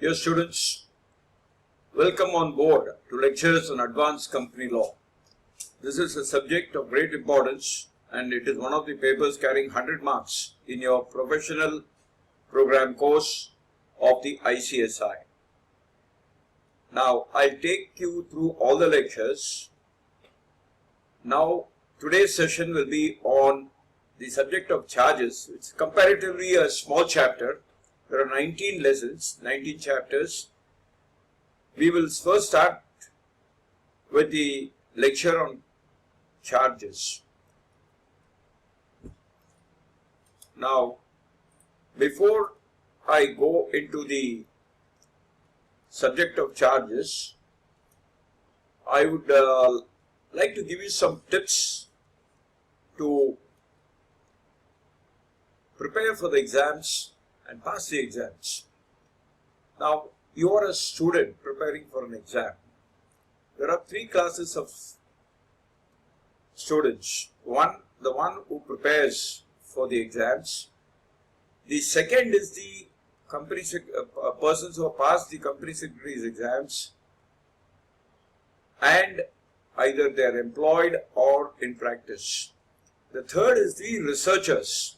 Dear students, welcome on board to lectures on advanced company law. This is a subject of great importance and it is one of the papers carrying 100 marks in your professional program course of the ICSI. Now, I'll take you through all the lectures. Now, today's session will be on the subject of charges. It's comparatively a small chapter. There are 19 lessons, 19 chapters. We will first start with the lecture on charges. Now, before I go into the subject of charges, I would like to give you some tips to prepare for the exams and pass the exams. Now, you are a student preparing for an exam. There are three classes of students. The one who prepares for the exams. The second is the persons who have passed the company secretary's exams and either they are employed or in practice. The third is the researchers.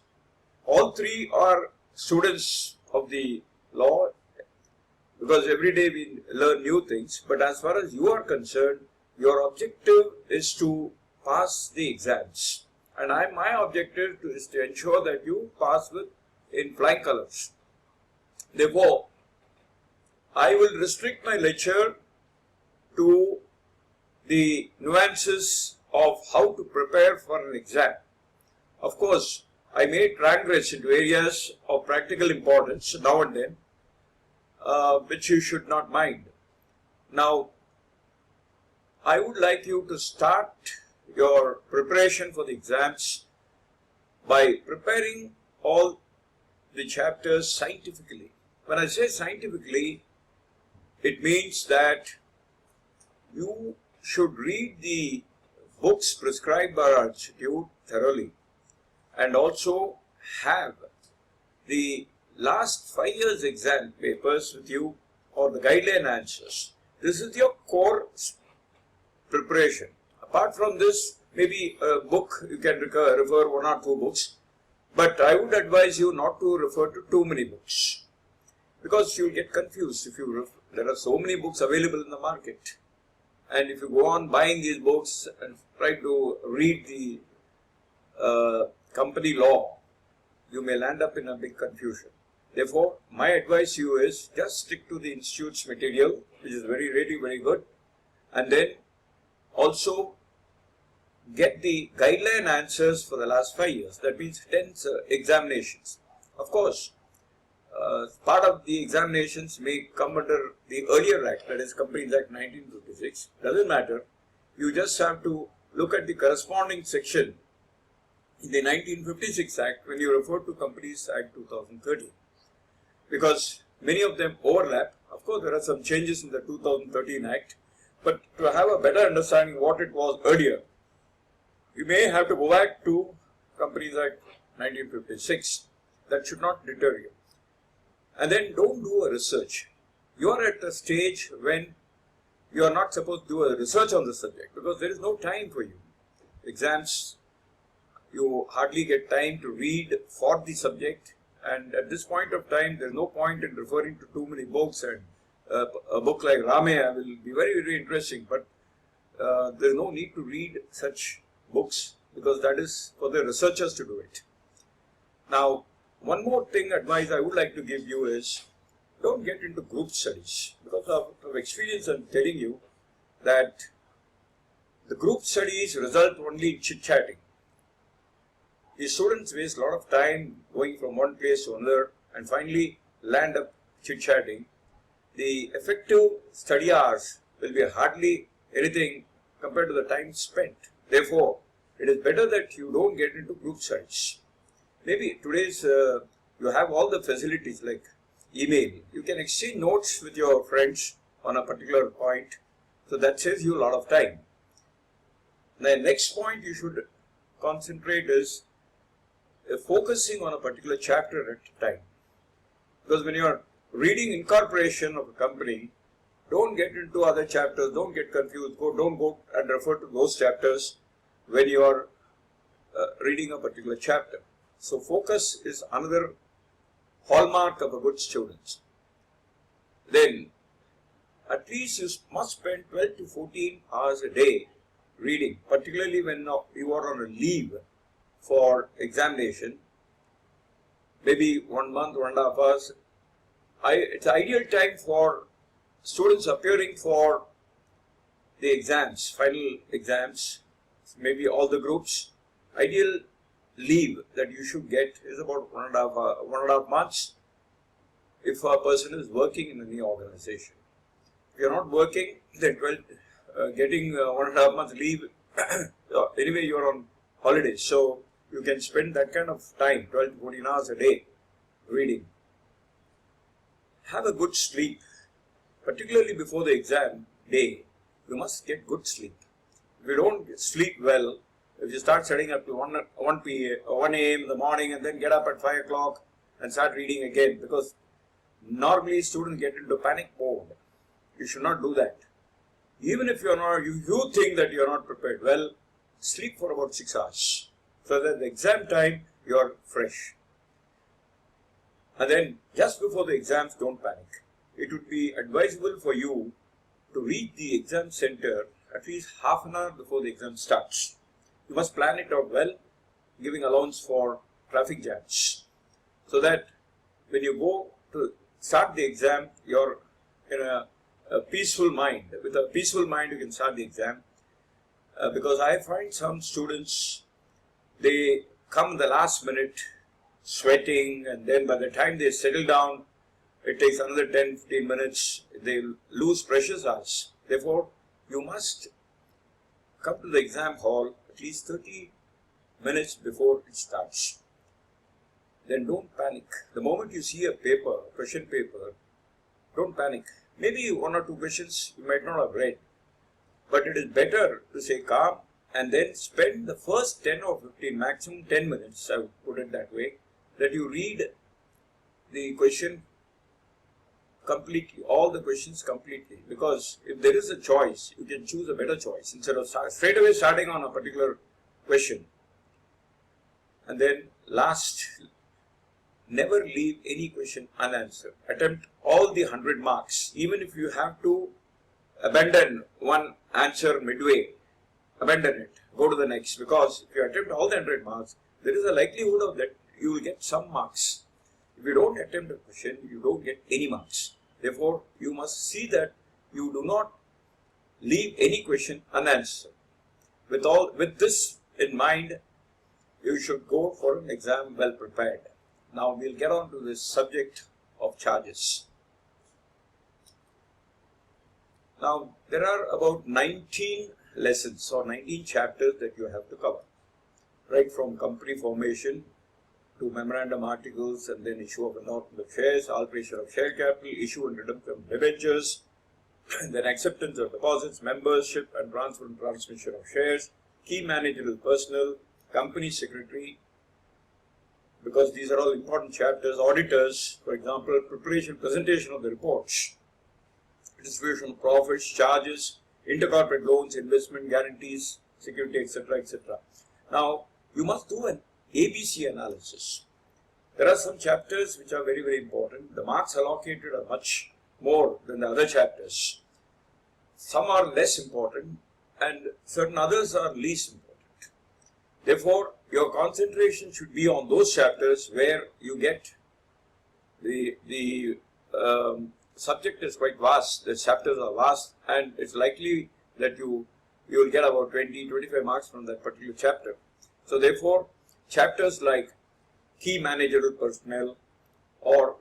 All three are students of the law because every day we learn new things, but as far as you are concerned, your objective is to pass the exams, and my objective is to ensure that you pass in flying colors. Therefore, I will restrict my lecture to the nuances of how to prepare for an exam. Of course, I may transgress into areas of practical importance now and then, which you should not mind. Now, I would like you to start your preparation for the exams by preparing all the chapters scientifically. When I say scientifically, it means that you should read the books prescribed by our institute thoroughly and also have the last 5 years exam papers with you or the guideline answers. This is your core preparation. Apart from this, maybe a book you can refer 1 or 2 books, but I would advise you not to refer to too many books because you will get confused if there are so many books available in the market, and if you go on buying these books and try to read the company law, you may land up in a big confusion. Therefore, my advice to you is just stick to the institute's material, which is really very good, and then also get the guideline answers for the last 5 years. That means 10 examinations. Of course, part of the examinations may come under the earlier act, that is Companies Act 1956. Doesn't matter. You just have to look at the corresponding section in the 1956 Act when you refer to Companies Act 2013, because many of them overlap. Of course, there are some changes in the 2013 Act, but to have a better understanding what it was earlier, you may have to go back to Companies Act 1956. That should not deter you. And then don't do a research. You are at a stage when you are not supposed to do a research on the subject because there is no time for you. Exams, you hardly get time to read for the subject, and at this point of time there is no point in referring to too many books, and a book like Ramayana will be very interesting, but there is no need to read such books because that is for the researchers to do it. Now, one more advice I would like to give you is don't get into group studies, because of experience I am telling you that the group studies result only in chit-chatting. The students waste a lot of time going from one place to another and finally land up chit-chatting. The effective study hours will be hardly anything compared to the time spent. Therefore, it is better that you don't get into group studies. Maybe today's you have all the facilities like email. You can exchange notes with your friends on a particular point, so that saves you a lot of time. The next point you should concentrate is focusing on a particular chapter at a time. Because when you are reading incorporation of a company, don't get into other chapters, don't get confused, don't go and refer to those chapters when you are reading a particular chapter. So focus is another hallmark of a good student. Then at least you must spend 12 to 14 hours a day reading, particularly when you are on a leave for examination, maybe 1 month, 1.5 hours. It's ideal time for students appearing for the exams, final exams, maybe all the groups. Ideal leave that you should get is about 1.5 months if a person is working in any organization. If you are not working, then getting 1.5 months leave, anyway you are on holidays, so you can spend that kind of time, 12 to 14 hours a day reading. Have a good sleep, particularly before the exam day. You must get good sleep. If you don't sleep well, if you start setting up to 1 a.m. in the morning and then get up at 5 o'clock and start reading again, because normally students get into panic mode. You should not do that. Even if you think that you are not prepared well, sleep for about 6 hours so that the exam time you are fresh. And then just before the exams, don't panic. It would be advisable for you to reach the exam center at least half an hour before the exam starts. You must plan it out well, giving allowance for traffic jams, so that when you go to start the exam, you're in a peaceful mind. With a peaceful mind, you can start the exam. Because I find some students, they come in the last minute sweating, and then by the time they settle down, it takes another 10-15 minutes. They lose precious hours. Therefore, you must come to the exam hall at least 30 minutes before it starts. Then don't panic. The moment you see a paper, question paper, don't panic. Maybe 1 or 2 questions you might not have read, but it is better to stay calm and then spend the first 10 or 15, maximum 10 minutes, I would put it that way, that you read the question completely, all the questions completely. Because if there is a choice, you can choose a better choice instead of straight away starting on a particular question. And then last, never leave any question unanswered. Attempt all the 100 marks. Even if you have to abandon one answer midway, abandon it, go to the next. Because if you attempt all the 100 marks, there is a likelihood of that you will get some marks. If you don't attempt a question, you don't get any marks. Therefore, you must see that you do not leave any question unanswered. With this in mind, you should go for an exam well prepared. Now we'll get on to this subject of charges. Now there are about 19 lessons or 19 chapters that you have to cover, right from company formation to memorandum articles, and then issue of announcement of shares, alteration of share capital, issue and redemption of debentures, then acceptance of deposits, membership and transfer and transmission of shares, key managerial personnel, company secretary, because these are all important chapters, auditors, for example, preparation, presentation of the reports, distribution of profits, charges, intercorporate loans, investment guarantees, security, etc., etc. Now, you must do an ABC analysis. There are some chapters which are very, very important. The marks allocated are much more than the other chapters. Some are less important and certain others are least important. Therefore, your concentration should be on those chapters where you get the subject is quite vast, the chapters are vast, and it's likely that you will get about 20-25 marks from that particular chapter. So therefore, chapters like key managerial personnel or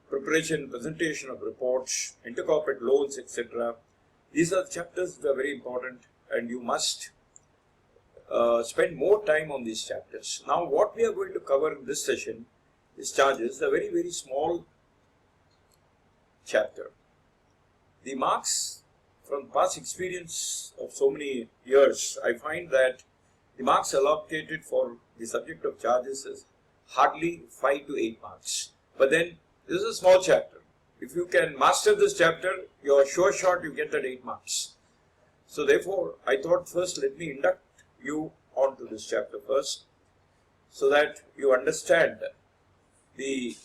preparation, presentation of reports, intercorporate loans, etc. These are chapters that are very important, and you must spend more time on these chapters. Now what we are going to cover in this session is charges, a very, very small chapter. The marks, from past experience of so many years, I find that the marks allocated for the subject of charges is hardly 5 to 8 marks. But then this is a small chapter. If you can master this chapter, you are sure shot you get that 8 marks. So therefore, I thought first let me induct you onto this chapter first, so that you understand the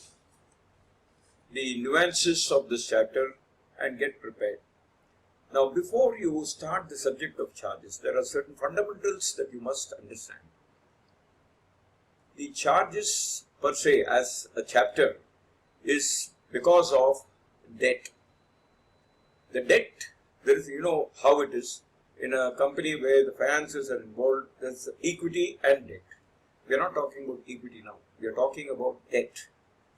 nuances of this chapter and get prepared. Now, before you start the subject of charges, there are certain fundamentals that you must understand. The charges per se as a chapter is because of debt. The debt, there is, you know how it is in a company where the finances are involved, there's equity and debt. We are not talking about equity now, we are talking about debt.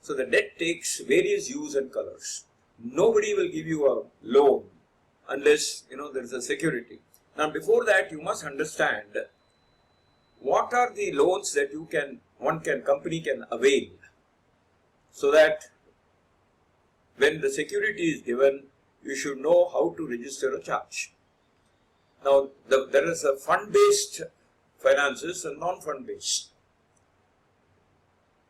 So the debt takes various hues and colors. Nobody will give you a loan unless there is a security. Now before that, you must understand what are the loans that company can avail, so that when the security is given, you should know how to register a charge. Now there is a fund-based finances and non-fund based.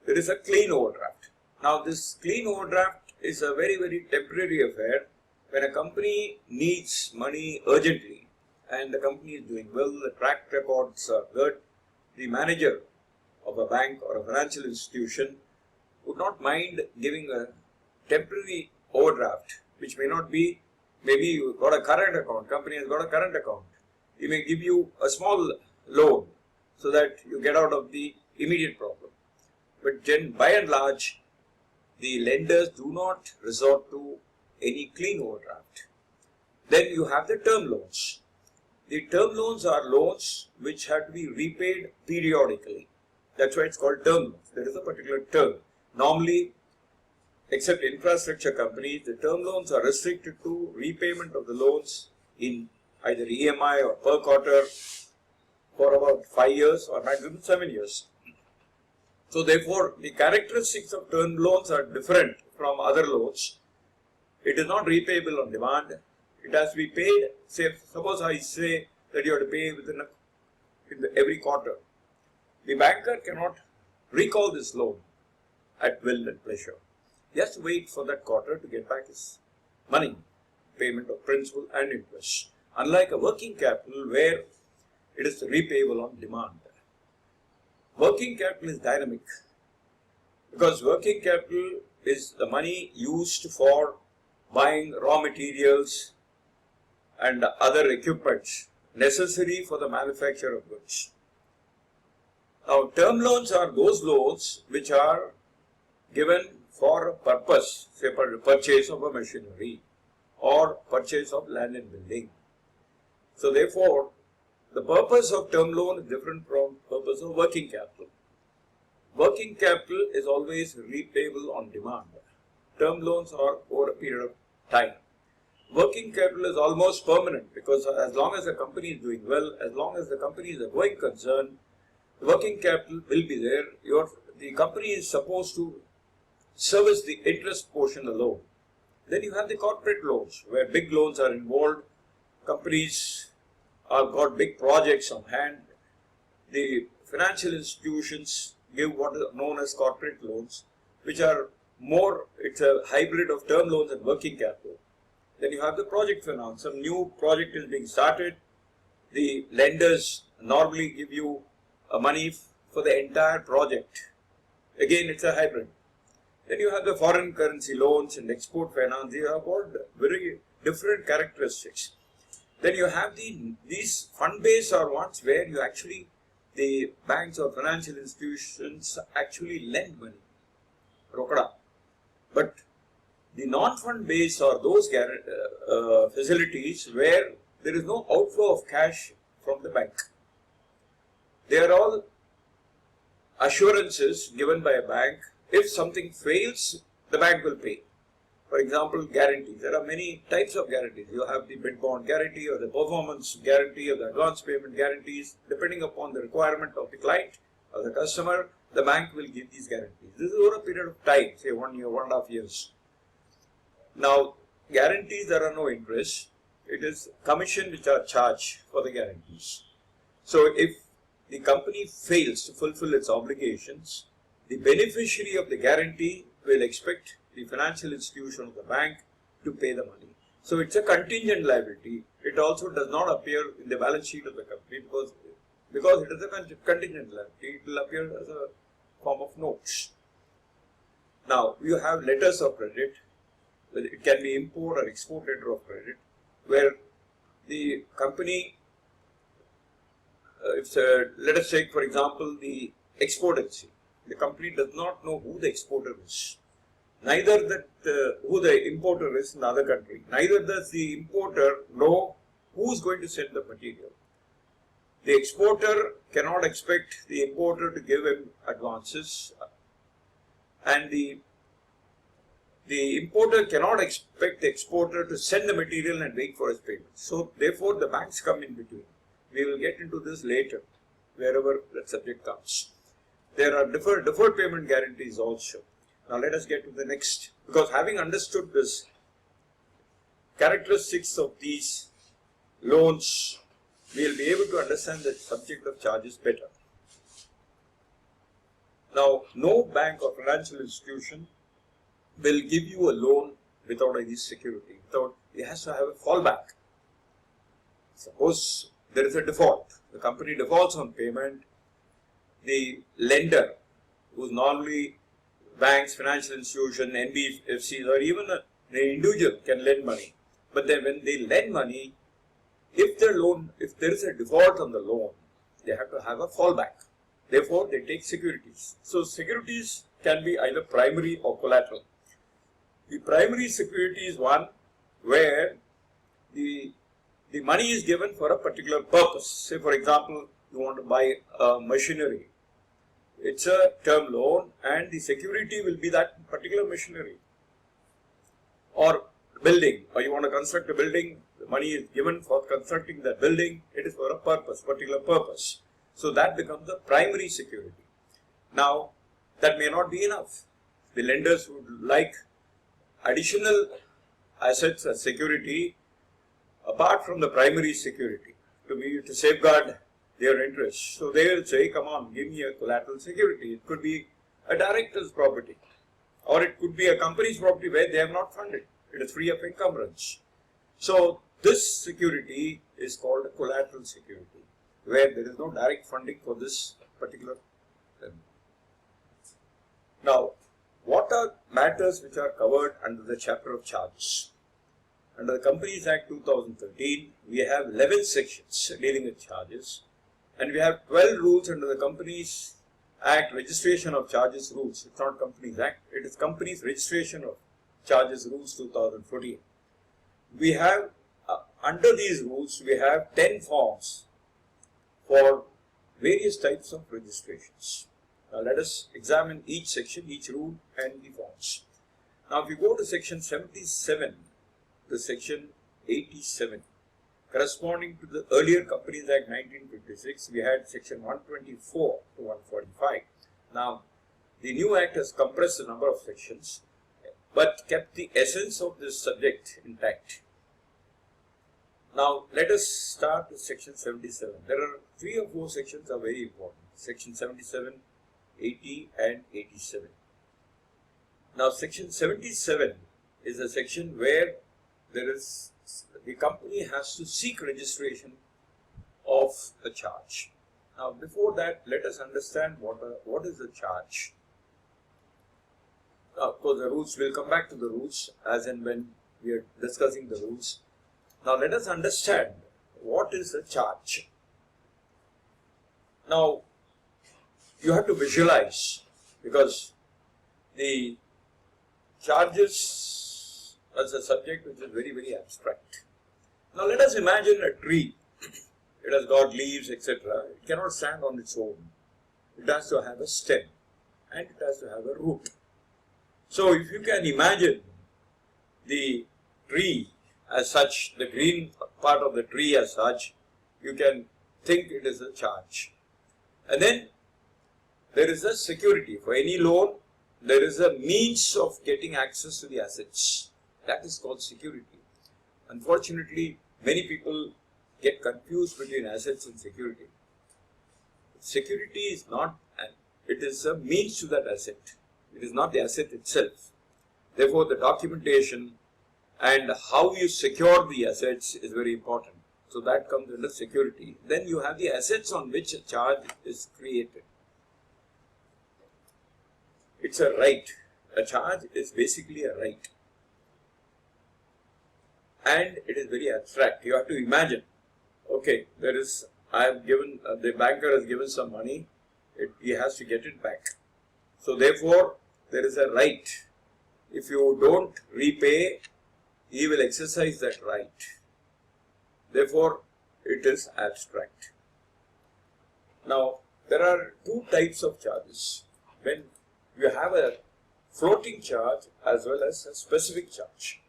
There is a clean overdraft. Now this clean overdraft is a very, very temporary affair. When a company needs money urgently and the company is doing well, the track records are good, the manager of a bank or a financial institution would not mind giving a temporary overdraft, which may not be, maybe you got a current account, company has got a current account. He may give you a small loan so that you get out of the immediate problem. But by and large, the lenders do not resort to any clean overdraft. Then you have the term loans. The term loans are loans which have to be repaid periodically. That's why it's called term loans. There is a particular term. Normally, except infrastructure companies, the term loans are restricted to repayment of the loans in either EMI or per quarter for about 5 years or maximum 7 years. So therefore, the characteristics of term loans are different from other loans. It is not repayable on demand. It has to be paid. Suppose I say that you have to pay every quarter. The banker cannot recall this loan at will and pleasure. He has to wait for that quarter to get back his money, payment of principal and interest. Unlike a working capital where it is repayable on demand. Working capital is dynamic because working capital is the money used for buying raw materials and other equipments necessary for the manufacture of goods. Now, term loans are those loans which are given for a purpose, say for purchase of a machinery or purchase of land and building. So therefore, the purpose of term loan is different from purpose of working capital. Working capital is always repayable on demand. Term loans are over a period of time. Working capital is almost permanent because as long as the company is doing well, as long as the company is a going concern, the working capital will be there. The company is supposed to service the interest portion alone. Then you have the corporate loans where big loans are involved. Companies have got big projects on hand. The financial institutions give what is known as corporate loans, which are more, it's a hybrid of term loans and working capital. Then you have the project finance. Some new project is being started. The lenders normally give you money for the entire project. Again, it's a hybrid. Then you have the foreign currency loans and export finance. They have got very different characteristics. Then you have these fund-based are ones where you actually, the banks or financial institutions actually lend money, rokada. But the non-fund based are those facilities where there is no outflow of cash from the bank. They are all assurances given by a bank. If something fails, the bank will pay. For example, guarantees. There are many types of guarantees. You have the bid bond guarantee or the performance guarantee or the advance payment guarantees. Depending upon the requirement of the client or the customer, the bank will give these guarantees. This is over a period of time, say 1 year, 1.5 years. Now, guarantees, there are no interest. It is commission which are charged for the guarantees. So, if the company fails to fulfill its obligations, the beneficiary of the guarantee will expect the financial institution of the bank to pay the money. So it's a contingent liability. It also does not appear in the balance sheet of the company because it is a contingent liability. It will appear as a form of notes. Now you have letters of credit. It can be import or export letter of credit, where the company, let us take for example the export LC. The company does not know who the exporter is, neither who the importer is in the other country, neither does the importer know who is going to send the material. The exporter cannot expect the importer to give him advances, and the importer cannot expect the exporter to send the material and wait for his payment. So therefore the banks come in between. We will get into this later, wherever that subject comes. There are deferred payment guarantees also. Now let us get to the next, because having understood this characteristics of these loans, we will be able to understand the subject of charges better. Now, no bank or financial institution will give you a loan without any security. It has to have a fallback. Suppose there is a default. The company defaults on payment. The lender, who is normally banks, financial institution, NBFCs, or even an individual can lend money. But then when they lend money, if there is a default on the loan, they have to have a fallback. Therefore, they take securities. So securities can be either primary or collateral. The primary security is one where the money is given for a particular purpose. Say for example, you want to buy machinery. It's a term loan and the security will be that particular machinery. Or building, or you want to construct a building, the money is given for constructing that building, it is for a purpose, particular purpose. So that becomes the primary security. Now, that may not be enough. The lenders would like additional assets as security apart from the primary security to safeguard their interests. So they will say, come on, give me a collateral security. It could be a director's property, or it could be a company's property where they have not funded. It is free of encumbrance. So this security is called a collateral security, where there is no direct funding for this particular thing. Now, what are matters which are covered under the chapter of charges? Under the Companies Act 2013, we have 11 sections dealing with charges, and we have 12 rules under the Companies Act Registration of Charges Rules. It's not Companies Act, it is Companies Registration of Charges Rules 2014. We have, under these rules, we have 10 forms for various types of registrations. Now let us examine each section, each rule and the forms. Now if you go to section 77 to section 87, corresponding to the earlier Companies Act 1956, we had section 124 to 145. Now the new act has compressed the number of sections but kept the essence of this subject intact. Now let us start with section 77. There are 3 or 4 sections are very important. Section 77, 80 and 87. Now section 77 is a section where the company has to seek registration of a charge. Now before that, let us understand what is a charge. Now, of course the rules, will come back to the rules as and when we are discussing the rules. Now let us understand what is a charge. Now you have to visualize, because the charges as a subject which is very, very abstract. Now let us imagine a tree. It has got leaves, etc. It cannot stand on its own. It has to have a stem and it has to have a root. So if you can imagine the tree as such, the green part of the tree as such, you can think it is a charge. And then there is a security. For any loan, there is a means of getting access to the assets. That is called security. Unfortunately, many people get confused between assets and security. Security is not, it is a means to that asset. It is not the asset itself. Therefore, the documentation and how you secure the assets is very important. So that comes under security. Then you have the assets on which a charge is created. It's a right. A charge is basically a right. And it is very abstract. You have to imagine, okay, the banker has given some money, he has to get it back. So therefore, there is a right. If you don't repay, he will exercise that right. Therefore, it is abstract. Now, there are two types of charges. When you have a floating charge as well as a specific charge.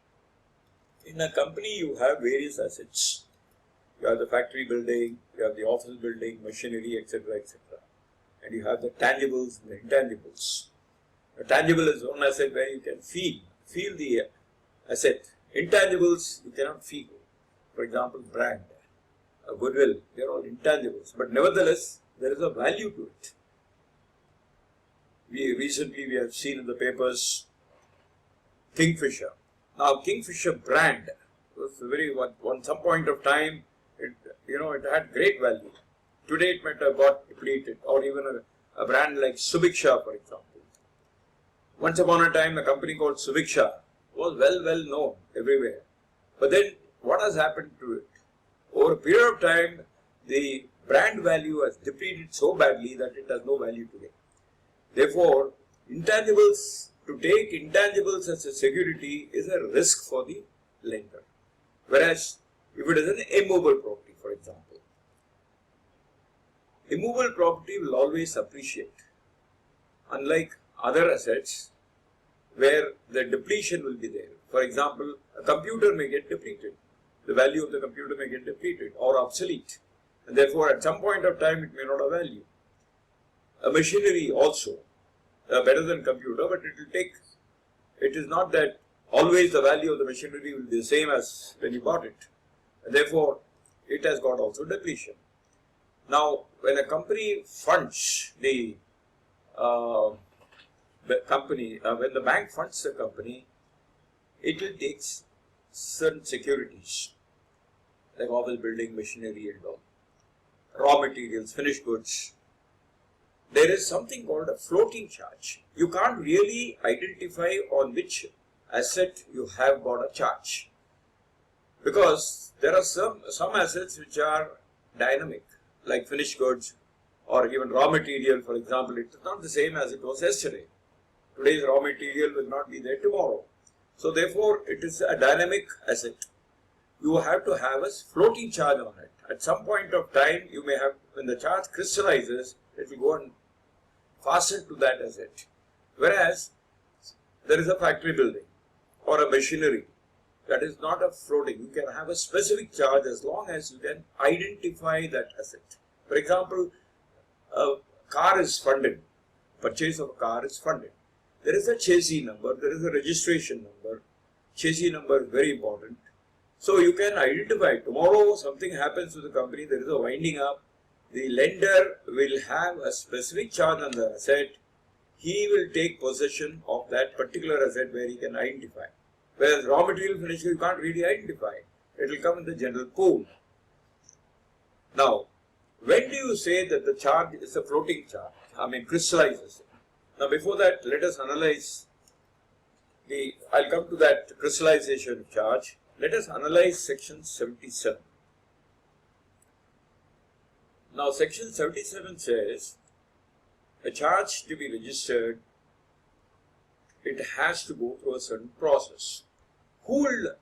In a company, you have various assets. You have the factory building, you have the office building, machinery, etc., etc. And you have the tangibles and the intangibles. A tangible is one asset where you can feel the asset. Intangibles, you cannot feel. For example, brand, a goodwill, they are all intangibles. But nevertheless, there is a value to it. Recently we have seen in the papers Kingfisher. Now, Kingfisher brand was at some point of time, it had great value. Today it might have got depleted, or even a brand like Subiksha, for example. Once upon a time, a company called Subiksha was well known everywhere. But then, what has happened to it? Over a period of time, the brand value has depleted so badly that it has no value today. Therefore, to take intangibles as a security is a risk for the lender. Whereas, if it is an immovable property, for example, immovable property will always appreciate. Unlike other assets, where the depletion will be there. For example, a computer may get depleted. The value of the computer may get depleted or obsolete. And therefore, at some point of time, it may not have value. A machinery also, better than computer, but it is not that always the value of the machinery will be the same as when you bought it. And therefore, it has got also depletion. Now, when a company funds when the bank funds the company, it will take certain securities, like office building, machinery and all, raw materials, finished goods. There is something called a floating charge. You can't really identify on which asset you have got a charge, because there are some assets which are dynamic, like finished goods or even raw material, for example. It is not the same as it was yesterday. Today's raw material will not be there tomorrow. So therefore, it is a dynamic asset. You have to have a floating charge on it. At some point of time, you may have, when the charge crystallizes, it will go and fasten to that asset. Whereas, there is a factory building or a machinery that is not a floating. You can have a specific charge as long as you can identify that asset. For example, a car is funded. Purchase of a car is funded. There is a chassis number, there is a registration number. Chassis number is very important. So you can identify, tomorrow something happens to the company, there is a winding up, the lender will have a specific charge on the asset. He will take possession of that particular asset where he can identify. Whereas raw material finish you can't really identify. It will come in the general pool. Now, when do you say that the charge is a floating charge? Crystallizes. Now, before that, let us analyze I'll come to that crystallization charge. Let us analyze section 77. Now, section 77 says, a charge to be registered, it has to go through a certain process. Who will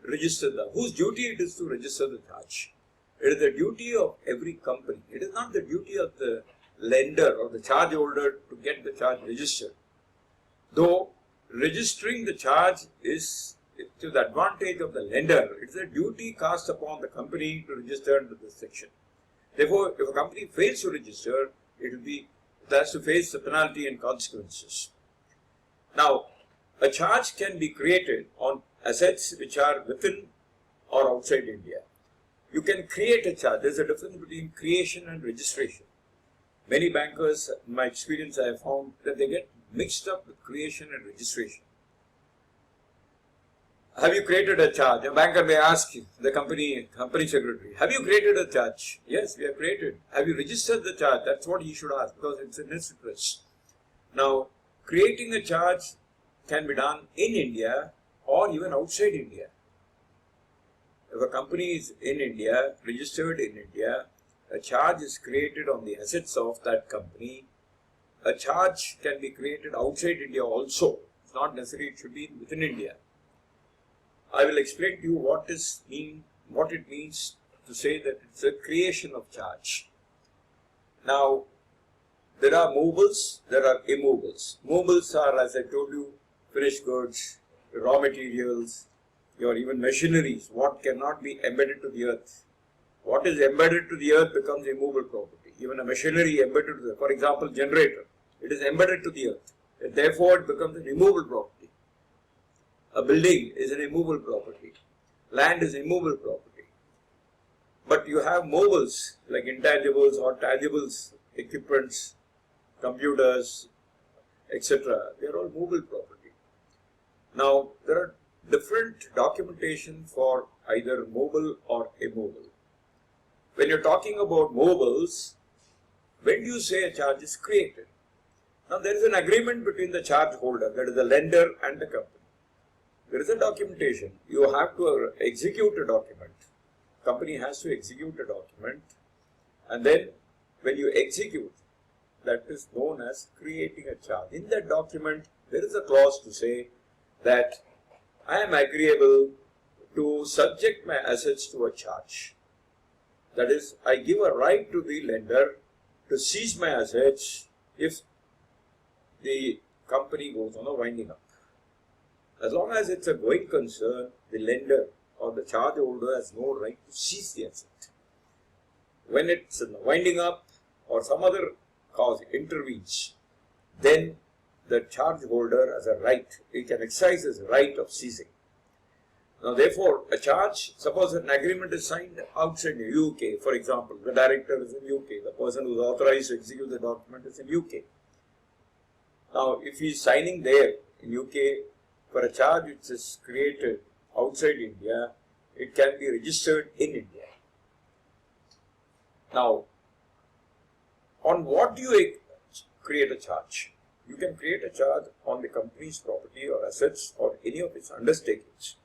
register that? Whose duty it is to register the charge? It is the duty of every company. It is not the duty of the lender or the charge holder to get the charge registered. Though registering the charge is to the advantage of the lender, it is a duty cast upon the company to register under this section. Therefore, if a company fails to register, it has to face the penalty and consequences. Now, a charge can be created on assets which are within or outside India. You can create a charge. There is a difference between creation and registration. Many bankers, in my experience, I have found that they get mixed up with creation and registration. Have you created a charge? A banker may ask you, the company secretary, have you created a charge? Yes, we have created. Have you registered the charge? That's what he should ask, because it's in his interest. Now, creating a charge can be done in India or even outside India. If a company is in India, registered in India, a charge is created on the assets of that company. A charge can be created outside India also. It's not necessary it should be within India. I will explain to you what it means to say that it's a creation of charge. Now, there are movables, there are immovables. Movables are, as I told you, finished goods, raw materials, or even machineries, what cannot be embedded to the earth. What is embedded to the earth becomes immovable property. Even a machinery embedded to the earth, for example, generator, it is embedded to the earth. And therefore, it becomes an immovable property. A building is an immovable property. Land is immovable property. But you have movables like intangibles or tangibles, equipments, computers, etc. They are all movable property. Now, there are different documentation for either mobile or immovable. When you're talking about movables, when do you say a charge is created? Now, there is an agreement between the charge holder, that is the lender, and the company. There is a documentation. You have to execute a document. Company has to execute a document, and then when you execute, that is known as creating a charge. In that document, there is a clause to say that I am agreeable to subject my assets to a charge. That is, I give a right to the lender to seize my assets if the company goes on a winding up. As long as it's a going concern, the lender or the charge holder has no right to seize the asset. When it's in the winding up or some other cause intervenes, then the charge holder has a right, he can exercise his right of seizing. Now therefore, a charge, suppose an agreement is signed outside the UK, for example, the director is in UK, the person who is authorized to execute the document is in UK. Now if he is signing there in UK for a charge which is created outside India, it can be registered in India. Now, on what do you create a charge? You can create a charge on the company's property or assets or any of its undertakings.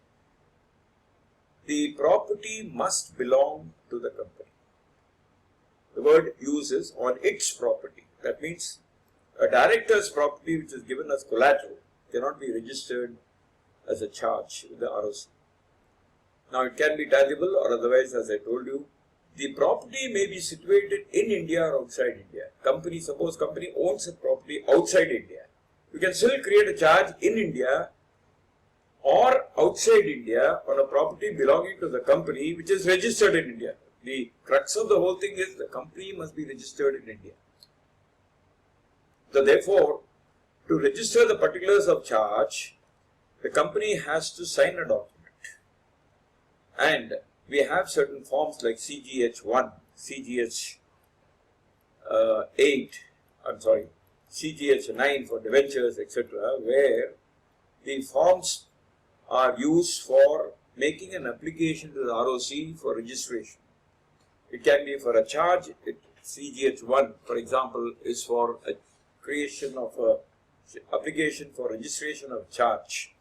The property must belong to the company. The word uses on its property. That means a director's property which is given as collateral cannot be registered as a charge with the ROC. Now it can be tangible or otherwise, as I told you. The property may be situated in India or outside India. Suppose company owns a property outside India. You can still create a charge in India or outside India on a property belonging to the company which is registered in India. The crux of the whole thing is the company must be registered in India. So therefore, to register the particulars of charge, the company has to sign a document. And we have certain forms like CGH1, CGH9 for debentures, etc., where the forms are used for making an application to the ROC for registration. It can be for a charge. CGH1, for example, is for a creation of a application for registration of charge.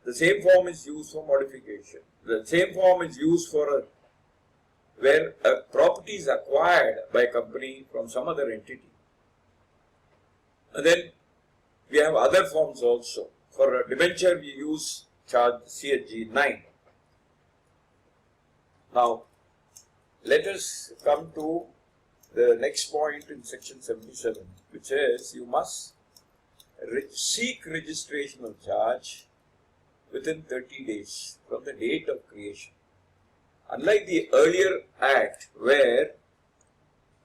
The same form is used for modification. The same form is used for where a property is acquired by a company from some other entity. And then we have other forms also. For a debenture, we use charge CHG9. Now, let us come to the next point in section 77, which is you must seek registration of charge within 30 days from the date of creation. Unlike the earlier act where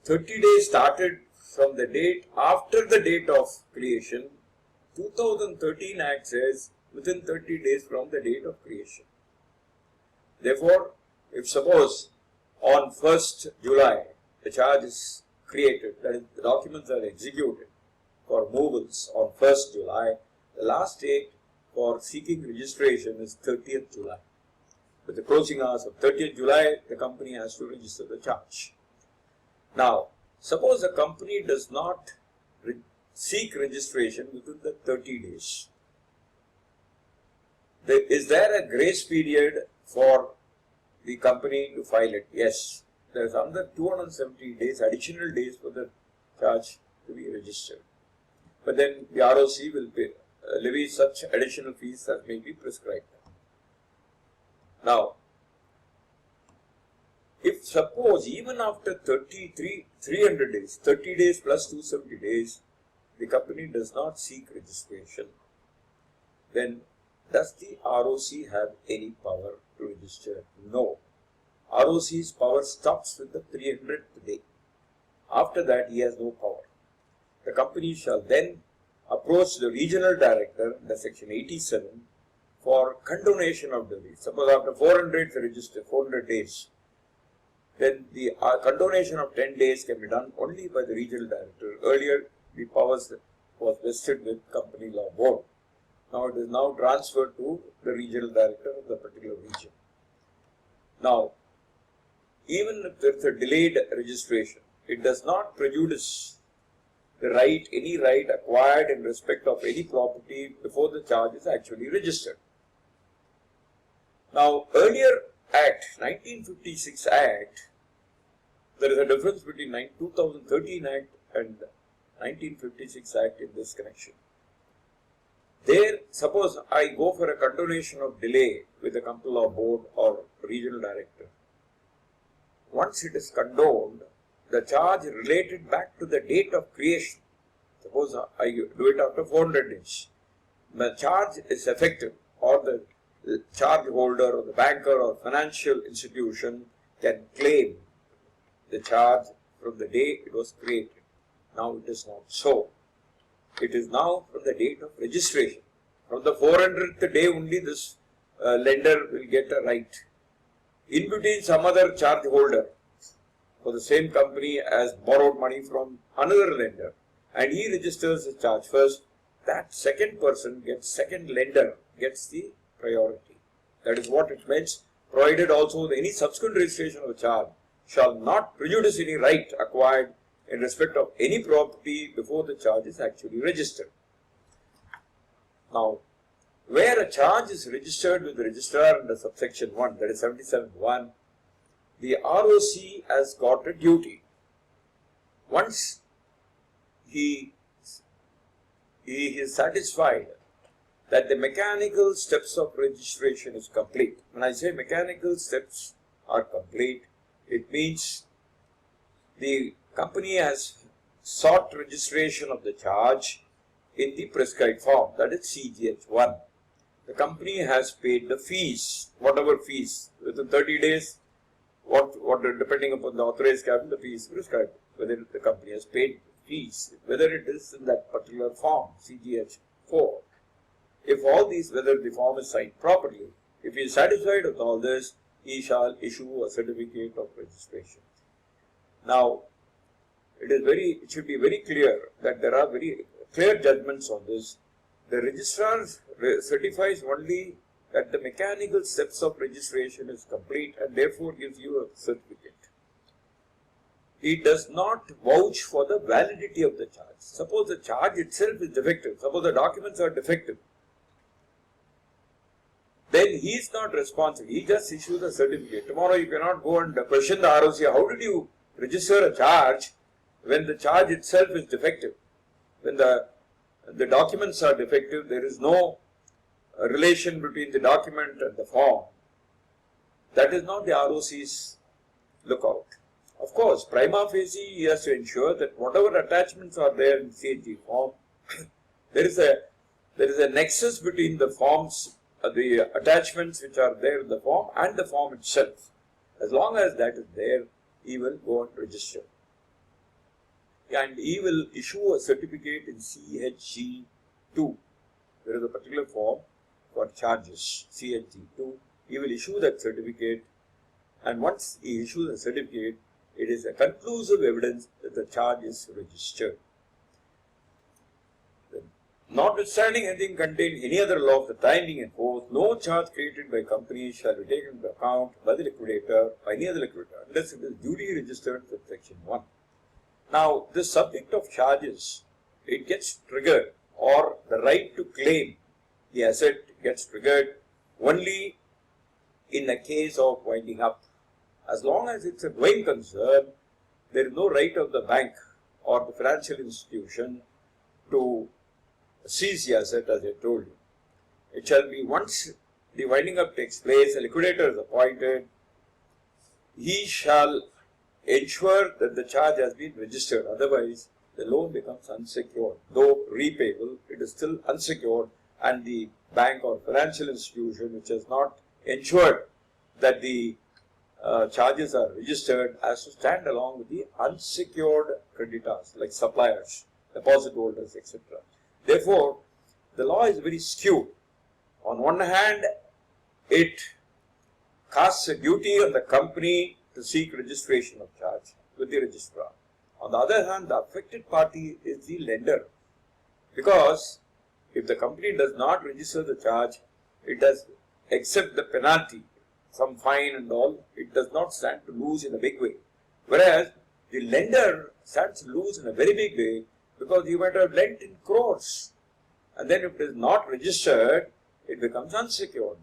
30 days started from the date after the date of creation, 2013 Act says within 30 days from the date of creation. Therefore, if suppose on 1st July the charge is created, that is, the documents are executed for movals on 1st July, the last date for seeking registration is 30th July. With the closing hours of 30th July, the company has to register the charge. Now, suppose the company does not seek registration within the 30 days. Is there a grace period for the company to file it? Yes. There is another 270 days, additional days for the charge to be registered. But then the ROC will levy such additional fees as may be prescribed. Now, if suppose even after 300 days, 30 days plus 270 days, the company does not seek registration, then does the ROC have any power to register? No. ROC's power stops with the 300th day. After that, he has no power. The company shall then approach the regional director under section 87 for condonation of delay. Suppose after 400 days, then the condonation of 10 days can be done only by the regional director. Earlier, the powers was vested with company law board. Now it is now transferred to the regional director of the particular region. Now, even if there is a delayed registration, it does not prejudice the right, any right acquired in respect of any property before the charge is actually registered. Now, earlier Act, 1956 Act, there is a difference between 2013 Act and 1956 Act in this connection. There, suppose I go for a condonation of delay with the company law board or regional director. Once it is condoned, the charge related back to the date of creation. Suppose I do it after 400 days. The charge is effective, or the charge holder or the banker or financial institution can claim the charge from the day it was created. Now it is not so. It is now from the date of registration. From the 400th day only this lender will get a right. In between, some other charge holder for the same company has borrowed money from another lender and he registers the charge first. That second person second lender gets the priority. That is what it means, provided also that any subsequent registration of a charge shall not prejudice any right acquired in respect of any property before the charge is actually registered. Now, where a charge is registered with the registrar under subsection 1, that is 77(1), the ROC has got a duty. Once he is satisfied that the mechanical steps of registration is complete. When I say mechanical steps are complete, it means the company has sought registration of the charge in the prescribed form, that is CGH1. The company has paid the fees, whatever fees, within 30 days, depending upon the authorized capital, the fees prescribed, whether the company has paid fees, whether it is in that particular form, CGH4. If all these, whether the form is signed properly, if he is satisfied with all this, he shall issue a certificate of registration. Now, it should be very clear that there are very clear judgments on this. The registrar certifies only that the mechanical steps of registration is complete and therefore gives you a certificate. He does not vouch for the validity of the charge. Suppose the charge itself is defective, suppose the documents are defective, then he is not responsible. He just issues a certificate. Tomorrow you cannot go and question the ROC, how did you register a charge when the charge itself is defective? When the documents are defective, there is no relation between the document and the form. That is not the ROC's lookout. Of course, prima facie, he has to ensure that whatever attachments are there in the CNG form, there is a nexus between the forms, the attachments which are there in the form and the form itself. As long as that is there, he will go and register. And he will issue a certificate in CHG2. There is a particular form for charges, CHG2. He will issue that certificate, and once he issues a certificate, it is a conclusive evidence that the charge is registered. Notwithstanding anything contained in any other law of the time being in force, no charge created by company shall be taken into account by the liquidator, by any other liquidator, unless it is duly registered with Section 1. Now, the subject of charges, it gets triggered, or the right to claim the asset gets triggered only in the case of winding up. As long as it's a going concern, there is no right of the bank or the financial institution to seize the asset, as I told you. It shall be once the winding up takes place, a liquidator is appointed, he shall ensure that the charge has been registered, otherwise the loan becomes unsecured. Though repayable, it is still unsecured, and the bank or financial institution which has not ensured that the charges are registered has to stand along with the unsecured creditors like suppliers, deposit holders, etc. Therefore, the law is very skewed. On one hand, it casts a duty on the company to seek registration of charge with the registrar. On the other hand, the affected party is the lender, because if the company does not register the charge, it does accept the penalty, some fine and all, it does not stand to lose in a big way. Whereas the lender stands to lose in a very big way, because you might have lent in crores, and then if it is not registered, it becomes unsecured.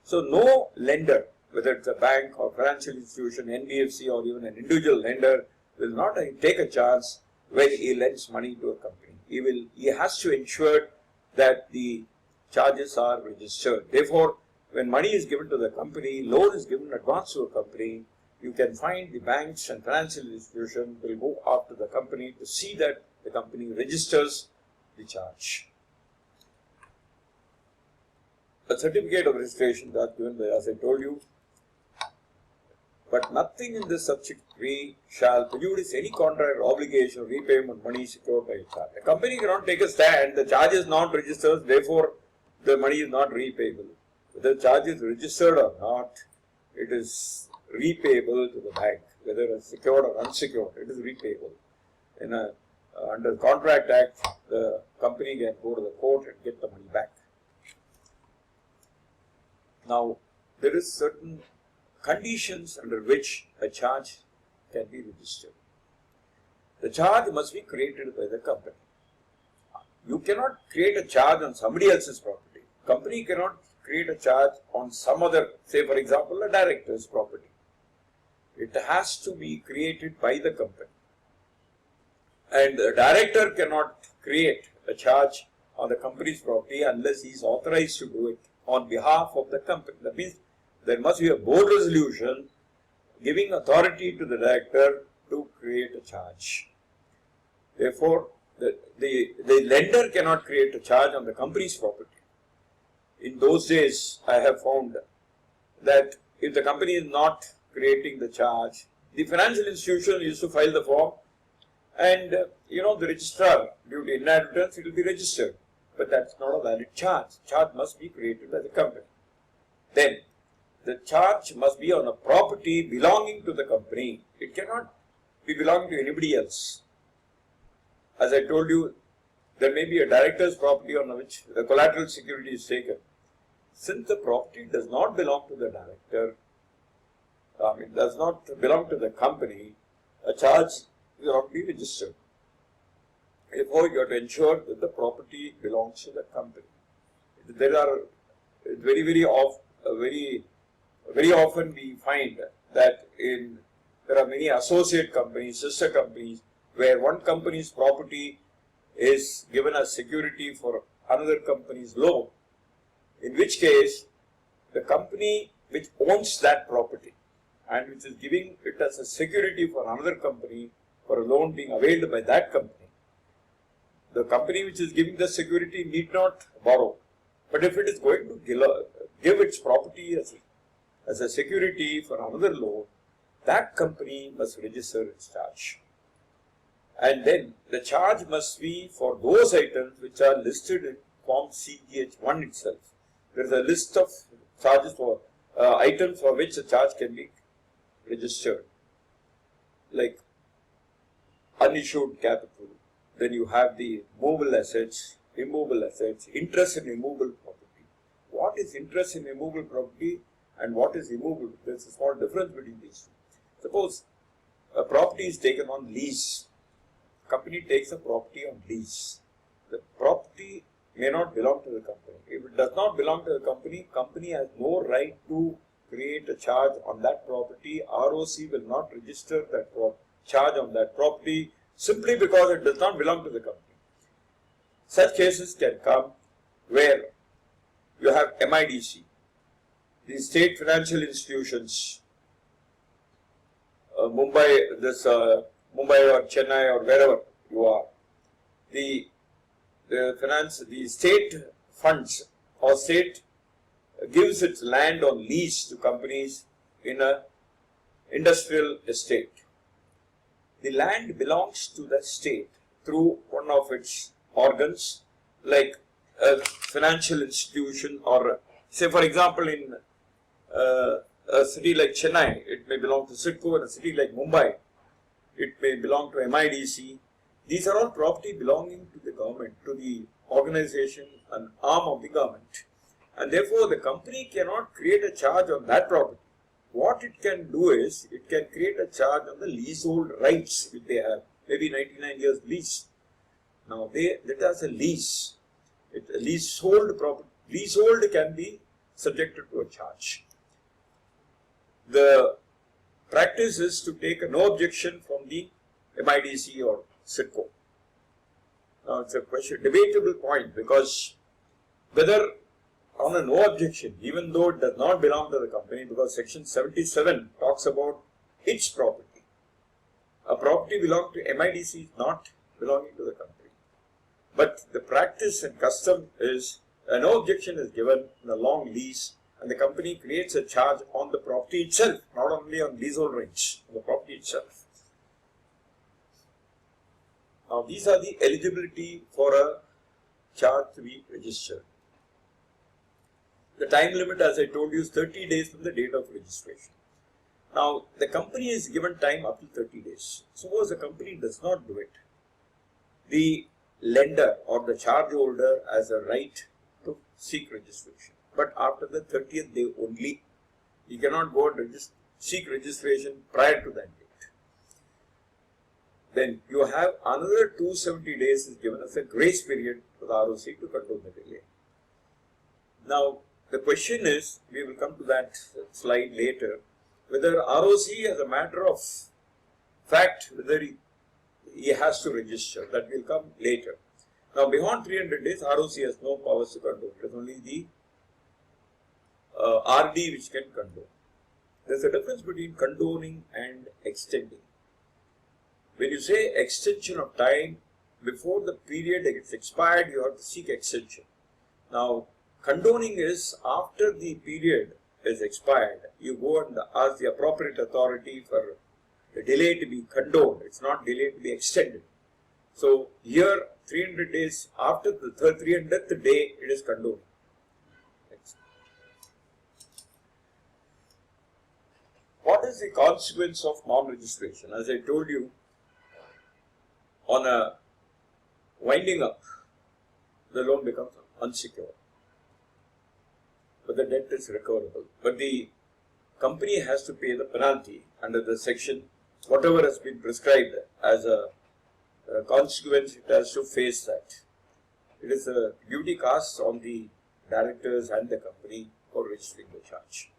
So no lender, whether it's a bank or financial institution, NBFC or even an individual lender, will not take a chance when he lends money to a company. He has to ensure that the charges are registered. Therefore, when money is given to the company, loan is given in advance to a company, you can find the banks and financial institutions will go after the company to see that the company registers the charge. A certificate of registration that given by, as I told you, but nothing in this subject 3 shall prejudice any contract or obligation of repayment money secured by a charge. The company cannot take a stand, the charge is not registered, therefore the money is not repayable. Whether the charge is registered or not, it is repayable to the bank, whether it's secured or unsecured, it is repayable. Under the Contract Act, the company can go to the court and get the money back. Now, there is certain conditions under which a charge can be registered. The charge must be created by the company. You cannot create a charge on somebody else's property. Company cannot create a charge on some other, say for example, a director's property. It has to be created by the company. And the director cannot create a charge on the company's property unless he is authorized to do it on behalf of the company. That means there must be a board resolution giving authority to the director to create a charge. Therefore, the lender cannot create a charge on the company's property. In those days, I have found that if the company is not creating the charge, the financial institution used to file the form, and the registrar, due to inadvertence, it will be registered. But that's not a valid charge. Charge must be created by the company. Then, the charge must be on a property belonging to the company. It cannot be belonging to anybody else. As I told you, there may be a director's property on which the collateral security is taken. Since the property does not belong to the director, it does not belong to the company, a charge will not be registered. Therefore, you have to ensure that the property belongs to the company. There are very often we find that there are many associate companies, sister companies, where one company's property is given as security for another company's loan, in which case the company which owns that property and which is giving it as a security for another company for a loan being availed by that company, the company which is giving the security need not borrow. But if it is going to give its property as a security for another loan, that company must register its charge. And then the charge must be for those items which are listed in Form CGH1 itself. There is a list of charges for items for which a charge can be registered, like unissued capital. Then you have the movable assets, immovable assets, interest in immovable property. What is interest in immovable property and what is immovable? There's a small difference between these two. Suppose a property is taken on lease. Company takes a property on lease. The property may not belong to the company. If it does not belong to the company, company has no right to create a charge on that property. ROC will not register that charge on that property simply because it does not belong to the company. Such cases can come where you have MIDC, the state financial institutions, Mumbai or Chennai or wherever you are, the state funds or state gives its land on lease to companies in a industrial estate. The land belongs to the state through one of its organs, like a financial institution, or say for example in a city like Chennai, it may belong to CIDCO. In a city like Mumbai, it may belong to MIDC. These are all property belonging to the government, to the organization, an arm of the government. And therefore, the company cannot create a charge on that property. What it can do is, it can create a charge on the leasehold rights which they have, maybe 99 years lease. Now, that is a lease. A leasehold property. Leasehold can be subjected to a charge. The practice is to take a no objection from the MIDC or CIDCO. Now, it's a debatable point, because whether on a no objection, even though it does not belong to the company, because section 77 talks about its property. A property belonging to MIDC is not belonging to the company. But the practice and custom is a no objection is given in a long lease, and the company creates a charge on the property itself, not only on leasehold rights, on the property itself. Now, these are the eligibility for a charge to be registered. The time limit, as I told you, is 30 days from the date of registration. Now, the company is given time up to 30 days. Suppose the company does not do it, the lender or the charge holder has a right to seek registration. But after the 30th day only, he cannot go and seek registration prior to that date. Then you have another 270 days is given as a grace period for the ROC to control the delay. Now, the question is, we will come to that slide later, whether ROC as a matter of fact, whether he has to register. That will come later. Now, beyond 300 days, ROC has no powers to control. It is only the RD which can condone. There is a difference between condoning and extending. When you say extension of time, before the period gets expired, you have to seek extension. Now, condoning is after the period is expired, you go and ask the appropriate authority for the delay to be condoned. It's not delay to be extended. So, here 300 days after the 300th day, it is condoned. What is the consequence of non-registration? As I told you, on a winding up, the loan becomes unsecured, but the debt is recoverable. But the company has to pay the penalty under the section, whatever has been prescribed as a consequence, it has to face that. It is a duty cast on the directors and the company for registering the charge.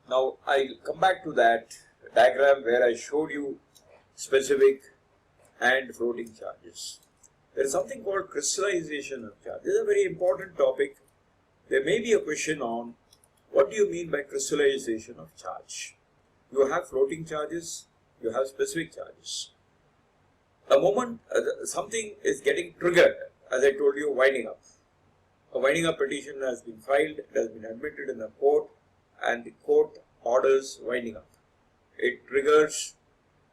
Now, I'll come back to that diagram where I showed you specific and floating charges. There is something called crystallization of charge. This is a very important topic. There may be a question on what do you mean by crystallization of charge. You have floating charges, you have specific charges. The moment something is getting triggered, as I told you, winding up. A winding up petition has been filed, it has been admitted in the court, and the court orders winding up. It triggers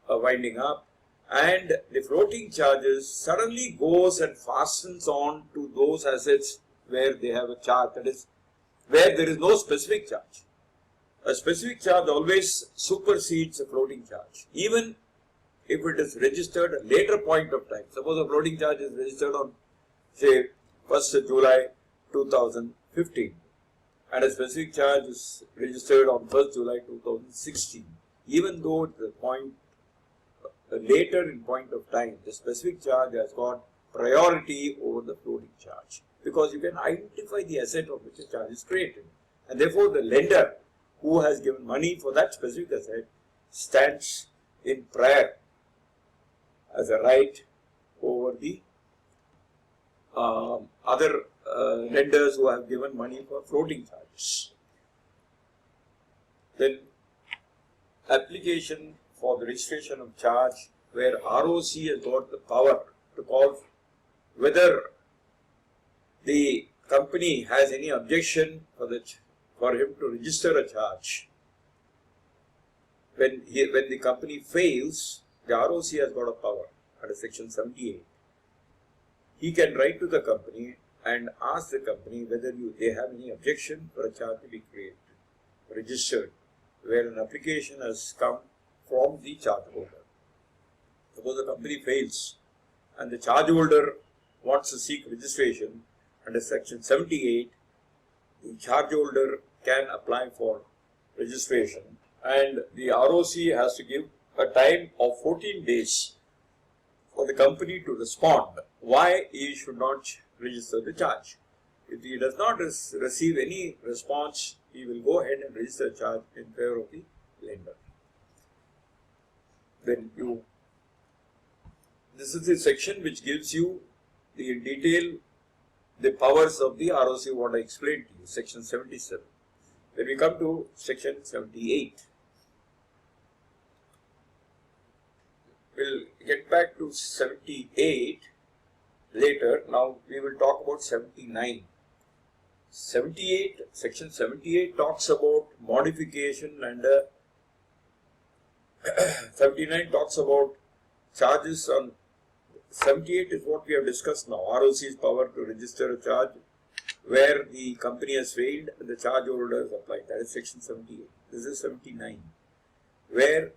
a winding up, and the floating charges suddenly goes and fastens on to those assets where they have a charge, that is, where there is no specific charge. A specific charge always supersedes a floating charge. Even if it is registered at a later point of time. Suppose a floating charge is registered on, say, 1st of July 2015 and a specific charge is registered on 1st July 2016. Even though the point later in point of time, the specific charge has got priority over the floating charge because you can identify the asset of which a charge is created, and therefore the lender who has given money for that specific asset stands in prior as a right over the other lenders who have given money for floating charges. Then application for the registration of charge, where ROC has got the power to call whether the company has any objection for him to register a charge. When the company fails, the ROC has got a power under section 78. He can write to the company and ask the company whether they have any objection for a charge to be created, registered, where an application has come from the charge holder. Suppose the company fails and the charge holder wants to seek registration under section 78, the charge holder can apply for registration and the ROC has to give a time of 14 days for the company to respond why he should not register the charge. If he does not receive any response, he will go ahead and register a charge in favor of the lender. Then this is the section which gives you in detail the powers of the ROC, what I explained to you, section 77. Then we come to section 78. We'll get back to 78 later. Now we will talk about 79. 78, section 78 talks about modification and 79 talks about charges on. 78 is what we have discussed now, ROC's power to register a charge where the company has failed and the charge holder has applied. That is section 78. This is 79, where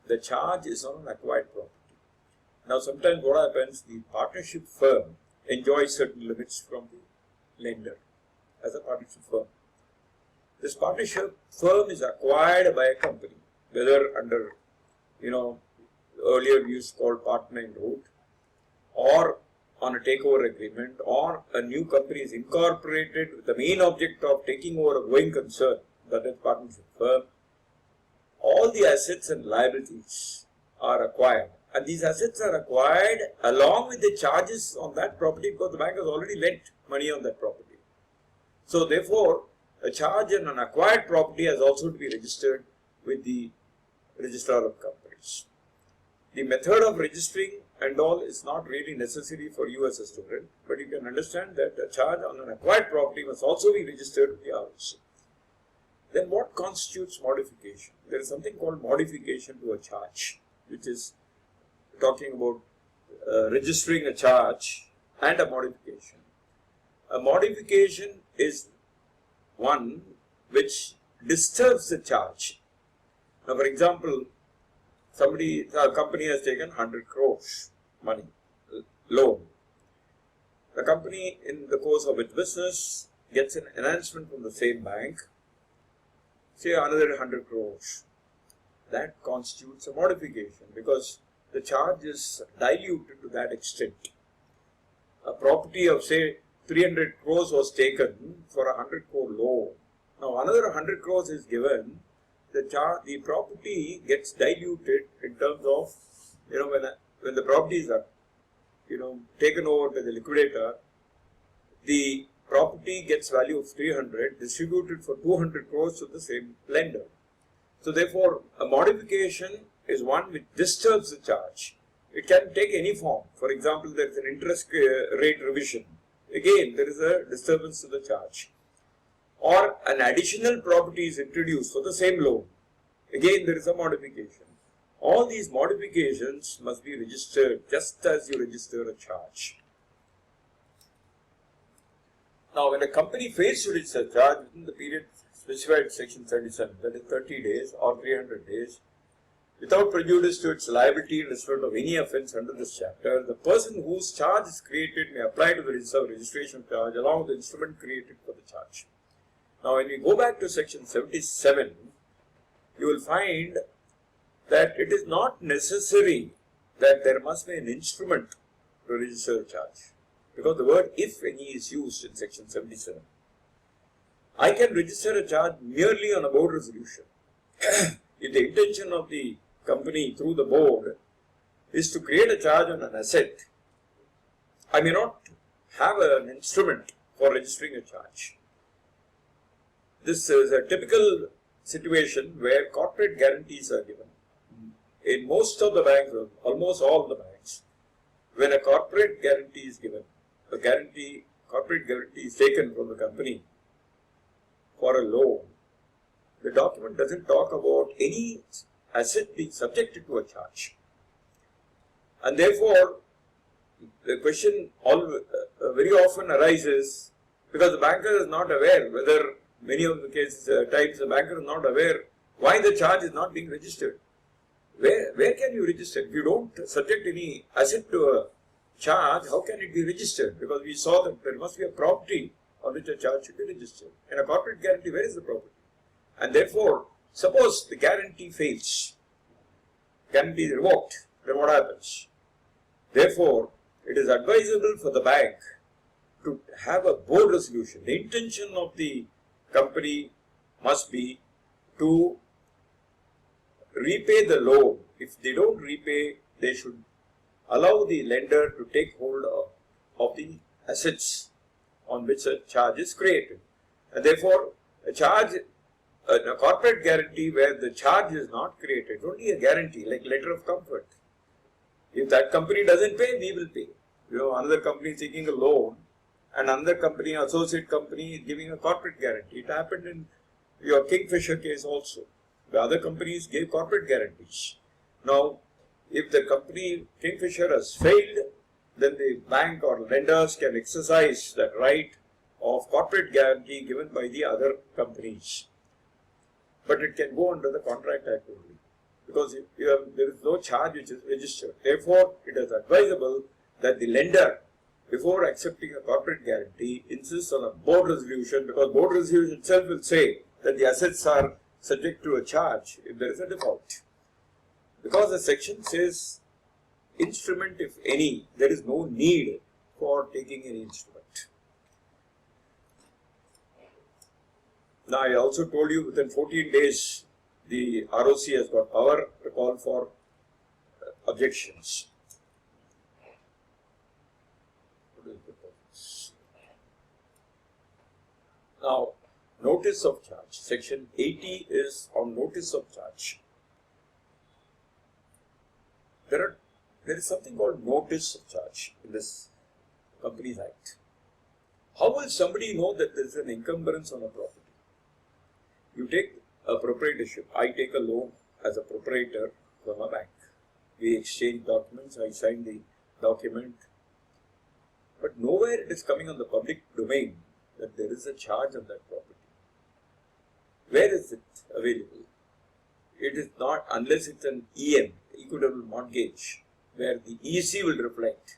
the charge is on an acquired property. Now sometimes what happens, the partnership firm enjoys certain limits from the lender as a partnership firm. This partnership firm is acquired by a company, whether under, earlier we used to call partner in route, or on a takeover agreement, or a new company is incorporated with the main object of taking over a going concern, that is partnership firm. All the assets and liabilities are acquired, and these assets are acquired along with the charges on that property because the bank has already lent money on that property. So therefore, a charge on an acquired property has also to be registered with the registrar of companies. The method of registering and all is not really necessary for you as a student, but you can understand that a charge on an acquired property must also be registered with the ROC. Then what constitutes modification? There is something called modification to a charge, which is talking about registering a charge and a modification. A modification is one which disturbs the charge. Now, for example, a company has taken 100 crores money, loan. The company, in the course of its business, gets an enhancement from the same bank, say another 100 crores. That constitutes a modification because the charge is diluted to that extent. A property of, say, 300 crores was taken for a 100 crore loan. Now another 100 crores is given. The property gets diluted in terms of, when the property is taken over by the liquidator, the property gets value of 300 distributed for 200 crores to the same lender. So therefore, a modification is one which disturbs the charge. It can take any form. For example, there is an interest rate revision. Again, there is a disturbance to the charge. Or an additional property is introduced for the same loan. Again, there is a modification. All these modifications must be registered just as you register a charge. Now, when a company fails to register a charge within the period specified in section 37, that is 30 days or 300 days, without prejudice to its liability in respect of any offence under this chapter, the person whose charge is created may apply to the registration charge along with the instrument created for the charge. Now, when we go back to section 77, you will find that it is not necessary that there must be an instrument to register a charge, because the word if any is used in section 77. I can register a charge merely on a board resolution. If the intention of the company through the board is to create a charge on an asset, I may not have an instrument for registering a charge. This is a typical situation where corporate guarantees are given. In most of the banks, almost all the banks, when a corporate guarantee is given, corporate guarantee is taken from the company for a loan, the document doesn't talk about any asset being subjected to a charge. And therefore, the question very often arises because the banker is not aware whether, many of the cases, times the banker is not aware why the charge is not being registered. Where can you register? If you don't subject any asset to a charge, how can it be registered? Because we saw that there must be a property on which a charge should be registered. In a corporate guarantee, where is the property? And therefore, suppose the guarantee fails, can be revoked, then what happens? Therefore, it is advisable for the bank to have a board resolution. The intention of the company must be to repay the loan. If they don't repay, they should allow the lender to take hold of the assets on which a charge is created. And therefore, a corporate guarantee where the charge is not created, only a guarantee like letter of comfort. If that company doesn't pay, we will pay. Another company is taking a loan and another company, associate company, is giving a corporate guarantee. It happened in your Kingfisher case also. The other companies gave corporate guarantees. Now, if the company Kingfisher has failed, then the bank or lenders can exercise that right of corporate guarantee given by the other companies. But it can go under the Contract Act only, because there is no charge which is registered. Therefore, it is advisable that the lender, before accepting a corporate guarantee, insists on a board resolution, because board resolution itself will say that the assets are subject to a charge if there is a default. Because the section says instrument if any, there is no need for taking any instrument. Now, I also told you within 14 days the ROC has got power to call for objections. Now, notice of charge. Section 80 is on notice of charge. There is something called notice of charge in this Companies Act. How will somebody know that there is an encumbrance on a property? You take a proprietorship. I take a loan as a proprietor from a bank. We exchange documents. I sign the document. But nowhere it is coming on the public domain that there is a charge on that property. Where is it available? It is not unless it's an EM, equitable mortgage, where the EC will reflect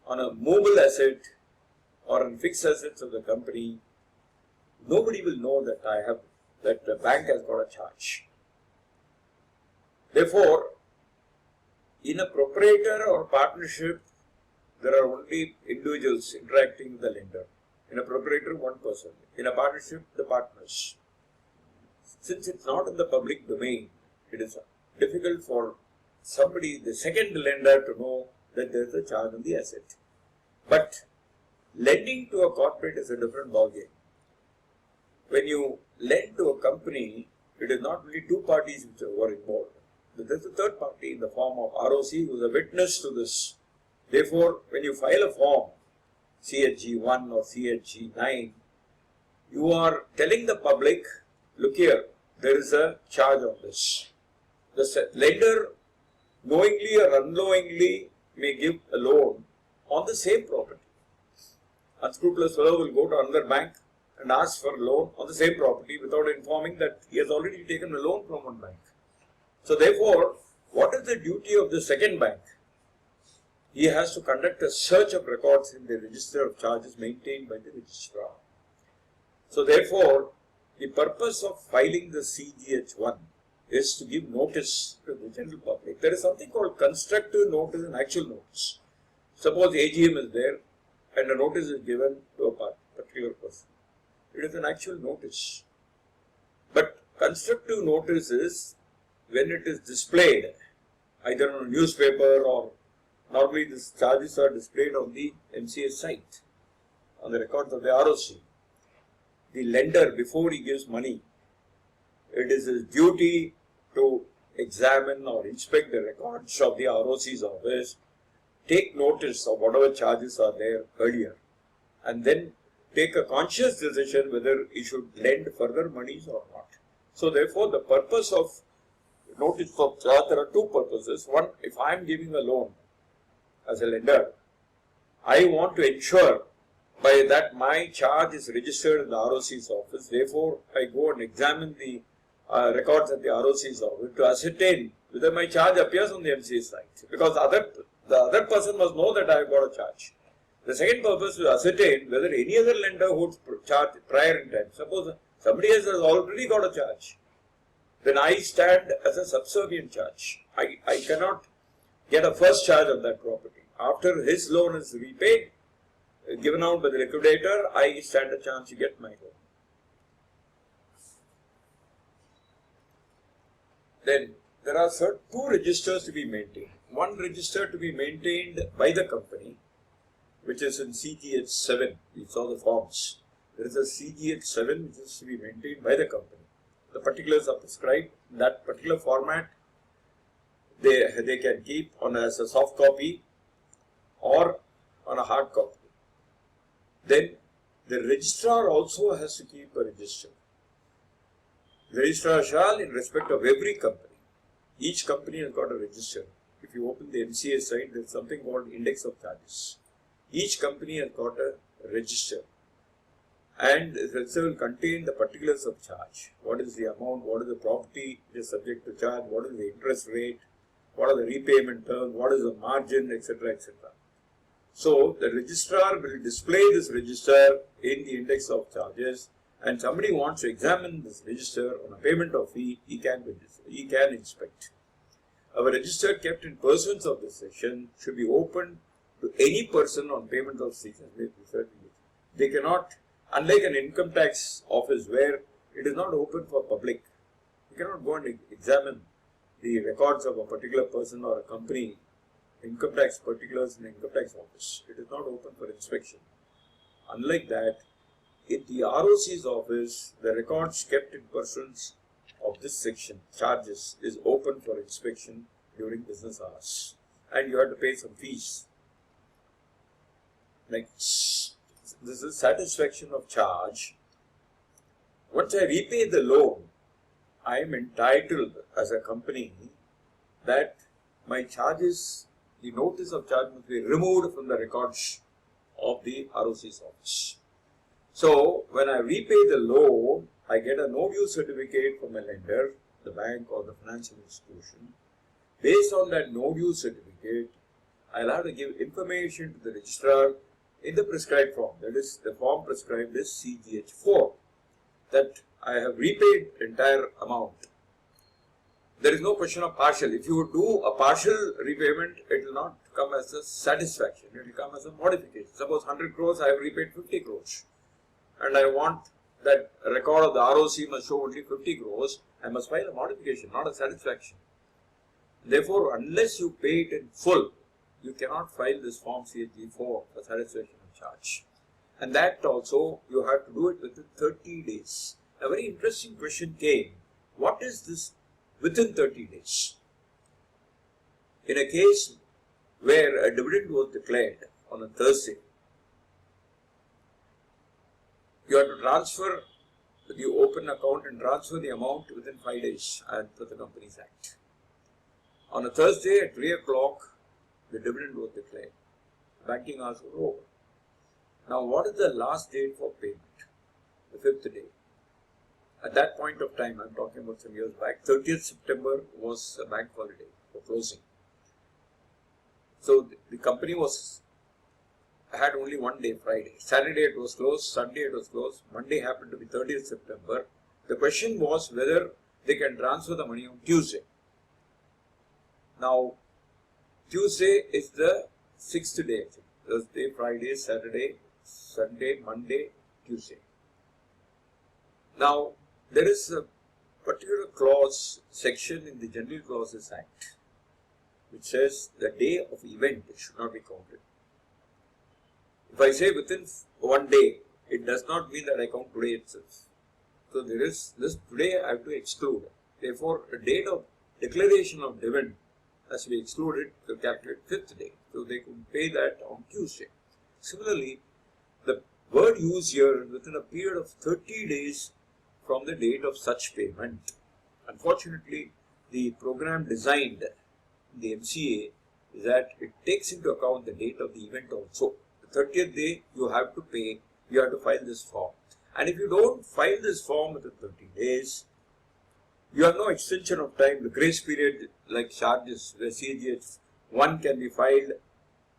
on a movable asset or on fixed assets of the company. Nobody will know that that the bank has got a charge. Therefore, in a proprietor or partnership, there are only individuals interacting with the lender. In a proprietor, one person. In a partnership, the partners. Since it's not in the public domain, it is difficult for somebody, the second lender, to know that there is a charge on the asset. But lending to a corporate is a different ballgame. When you lend to a company, it is not only two parties which are involved, but there is a third party in the form of ROC who is a witness to this. Therefore, when you file a form, CHG1 or CHG9, you are telling the public, look here, there is a charge on this. The lender, knowingly or unknowingly, may give a loan on the same property. Unscrupulous fellow will go to another bank and ask for a loan on the same property without informing that he has already taken a loan from one bank. So therefore, What is the duty of the second bank? He has to conduct a search of records in the register of charges maintained by the registrar. So therefore, the purpose of filing the CGH1 is to give notice to the general public. There is something called constructive notice and actual notice. Suppose AGM is there and a notice is given to a particular person. It is an actual notice. But constructive notice is when it is displayed either on a newspaper or normally these charges are displayed on the MCA site, on the records of the ROC. The lender, before he gives money, it is his duty to examine or inspect the records of the ROC's office, take notice of whatever charges are there earlier, and then take a conscious decision whether he should lend further monies or not. So therefore, the purpose of notice of charge, there are two purposes. One, if I am giving a loan as a lender, I want to ensure by that my charge is registered in the ROC's office. Therefore, I go and examine the records at the ROC's office to ascertain whether my charge appears on the MCA site. Because the other person must know that I have got a charge. The second purpose is to ascertain whether any other lender would charge prior in time. Suppose somebody else has already got a charge, then I stand as a subservient charge. I cannot get a first charge of that property. After his loan is repaid, given out by the liquidator, I stand a chance to get my loan. Then there are two registers to be maintained. One register to be maintained by the company, which is in CGH 7. We saw the forms. There is a CGH 7 which is to be maintained by the company. The particulars are prescribed. That particular format they can keep as a soft copy or on a hard copy. Then the registrar also has to keep a register. The registrar shall, in respect of every company, each company has got a register. If you open the MCA site, there is something called index of charges. Each company has got a register, and the register will contain the particulars of charge. What is the amount, what is the property which is subject to charge, what is the interest rate, what are the repayment terms, what is the margin, etc., etc. So the registrar will display this register in the index of charges, and somebody wants to examine this register on a payment of fee, he can inspect. Our register kept in pursuance of this section should be open to any person on payment of fees. They cannot, unlike an income tax office where it is not open for public, you cannot go and examine the records of a particular person or a company, income tax particulars in the income tax office. It is not open for inspection. Unlike that, in the ROC's office, the records kept in pursuance of this section, charges, is open for inspection during business hours. And you have to pay some fees. Like this is satisfaction of charge. Once I repay the loan, I am entitled as a company that my charges, the notice of charge must be removed from the records of the ROC's office. So, when I repay the loan, I get a no-due certificate from a lender, the bank or the financial institution. Based on that no-due certificate, I'll have to give information to the registrar in the prescribed form. That is, the form prescribed is CGH4, that I have repaid entire amount. There is no question of partial. If you do a partial repayment, it will not come as a satisfaction. It will come as a modification. Suppose 100 crores, I have repaid 50 crores. And I want that record of the ROC must show only 50 crores, I must file a modification, not a satisfaction. Therefore, unless you pay it in full, you cannot file this form CGH4 for satisfaction of charge. And that also, you have to do it within 30 days. A very interesting question came, what is this within 30 days? In a case where a dividend was declared on a Thursday, you have to transfer the open account and transfer the amount within 5 days as per the Companies Act. On a Thursday at 3 o'clock, the dividend was declared. Banking hours were over. Now, what is the last date for payment? The 5th day. At that point of time, I'm talking about some years back, 30th September was a bank holiday for closing. So the company had only one day, Friday. Saturday it was closed, Sunday it was closed, Monday happened to be 30th September. The question was whether they can transfer the money on Tuesday. Now, Tuesday is the 6th day, actually. Thursday, Friday, Saturday, Sunday, Monday, Tuesday. Now, there is a particular clause, section in the General Clauses Act, which says the day of event should not be counted. If I say within one day, it does not mean that I count today itself. So there is this today I have to exclude. Therefore, a date of declaration of dividend has to be excluded to calculate 5th day. So they could pay that on Tuesday. Similarly, the word used here is within a period of 30 days from the date of such payment. Unfortunately, the program designed in the MCA is that it takes into account the date of the event also. The 30th day you have to pay, you have to file this form. And if you don't file this form within 30 days, you have no extension of time. The grace period, like charges, the CGH 1 can be filed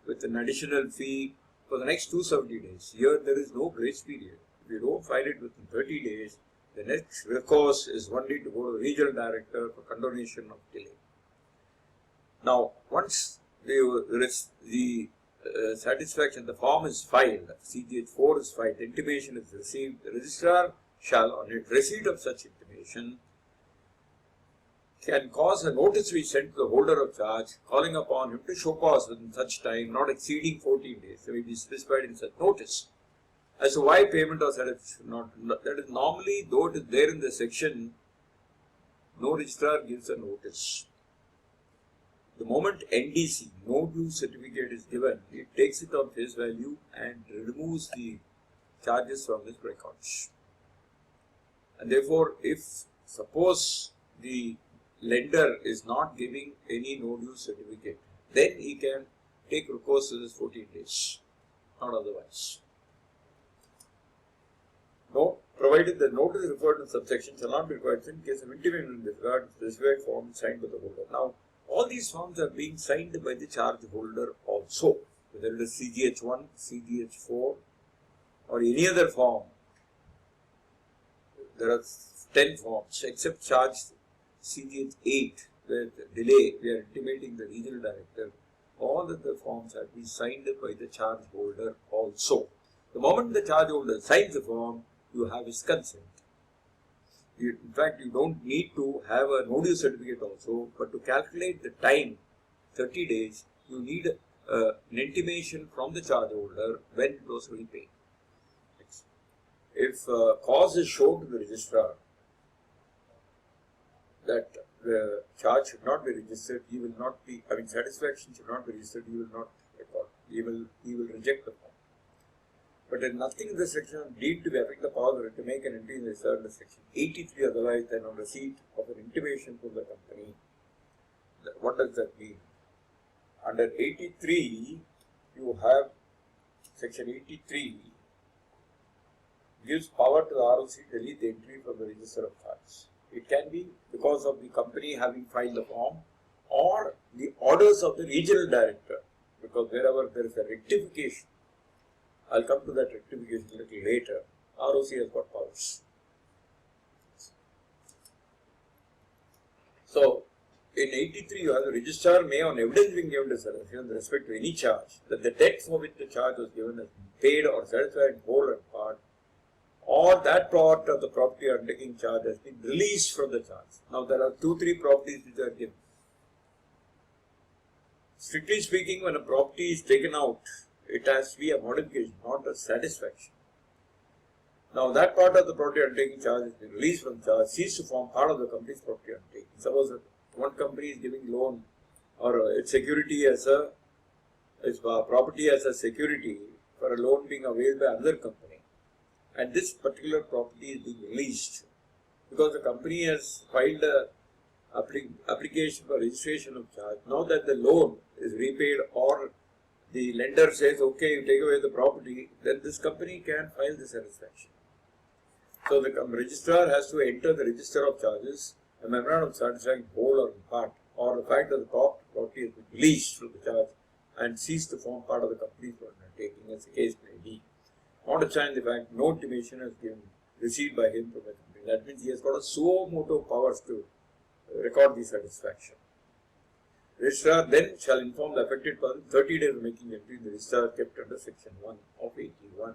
with an additional fee for the next 270 days. Here there is no grace period. If you don't file it within 30 days, the next recourse is only to go to the regional director for condonation of delay. Now, once the satisfaction, the form is filed, CGH 4 is filed, intimation is received, the registrar shall, on receipt of such intimation, can cause a notice to be sent to the holder of charge, calling upon him to show cause within such time, not exceeding 14 days. So, it will be specified in such notice. As to why payment or satisfaction not, that is normally, though it is there in the section, no registrar gives a notice. The moment NDC, no due certificate, is given, it takes it on face value and removes the charges from his records. And therefore, if suppose the lender is not giving any no due certificate, then he can take recourse to this 14 days, not otherwise. No, provided the notice referred to subsection shall not be required in case of intimation in this regard, specified form signed by the holder. Now, all these forms are being signed by the charge holder also, whether it is CGH1, CGH4 or any other form. There are 10 forms except charge CGH8 where the delay, we are intimating the regional director. All of the forms have been signed by the charge holder also. The moment the charge holder signs the form, you have his consent. In fact, you don't need to have a no due certificate also, but to calculate the time, 30 days, you need an intimation from the charge holder when it was to be paid. If cause is shown to the registrar that the charge should not be registered, he will not be, satisfaction should not be registered, he will not record. He will reject the form. But there is nothing in the section deemed to be having the power to make an entry in the certain section 83 otherwise than on receipt of an intimation from the company. What does that mean? Under 83, you have section 83 gives power to the ROC to delete the entry from the register of charges. It can be because of the company having filed the form or the orders of the regional director, because wherever there is a rectification, I'll come to that rectification a little later, ROC has got powers. So, in 83, you have the registrar may on evidence being given to with respect to any charge, that the debt for which the charge was given has been paid or satisfied in whole and part, or that part of the property undertaking charge has been released from the charge. Now, there are 2-3 properties which are given. Strictly speaking, when a property is taken out, it has to be a modification, not a satisfaction. Now, that part of the property undertaking charge has been released from charge, ceased to form part of the company's property undertaking. Suppose one company is giving loan or its security as its property as a security for a loan being availed by another company, and this particular property is being released because the company has filed a application for registration of charge. Now that the loan is repaid or the lender says, okay, you take away the property, then this company can file the satisfaction. So the registrar has to enter the register of charges, a memorandum of satisfaction whole or in part, or the fact that the property has been released from the charge and ceased to form part of the company's undertaking, as the case may be. Notwithstanding the fact no intimation has been received by him from the company. That means he has got a suo motu powers to record the satisfaction. Registrar then shall inform the affected person 30 days of making entry in the register kept under section 1 of 81.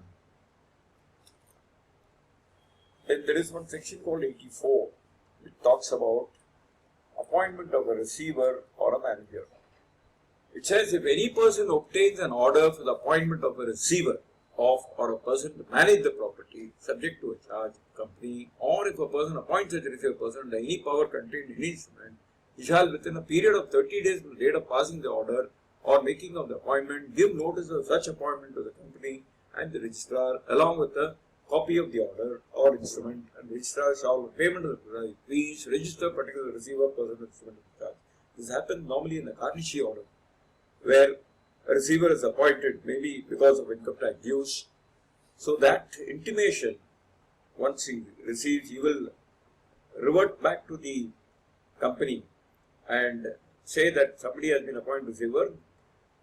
Then there is one section called 84 which talks about appointment of a receiver or a manager. It says if any person obtains an order for the appointment of a receiver of or a person to manage the property subject to a charge company, or if a person appoints such a receiver person under any power contained in any instrument, he shall within a period of 30 days from the date of passing the order or making of the appointment give notice of such appointment to the company and the registrar along with a copy of the order or instrument, and the registrar shall payment of the fees register particular receiver person with instrument of charge. This happens normally in the garnishee order, where a receiver is appointed maybe because of income tax dues. So that intimation, once he receives, he will revert back to the company and say that somebody has been appointed receiver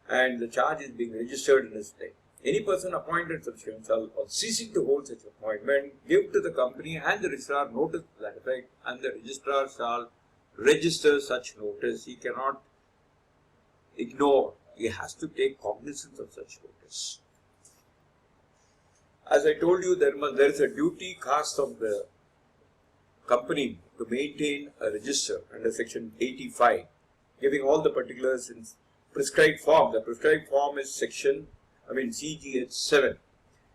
and the charge is being registered in his name. Any person appointed subsequent shall, or ceasing to hold such appointment, give to the company and the registrar notice to that effect, and the registrar shall register such notice. He cannot ignore. He has to take cognizance of such notice. As I told you, there is a duty cast on the company to maintain a register under section 85, giving all the particulars in prescribed form. The prescribed form is CGH 7.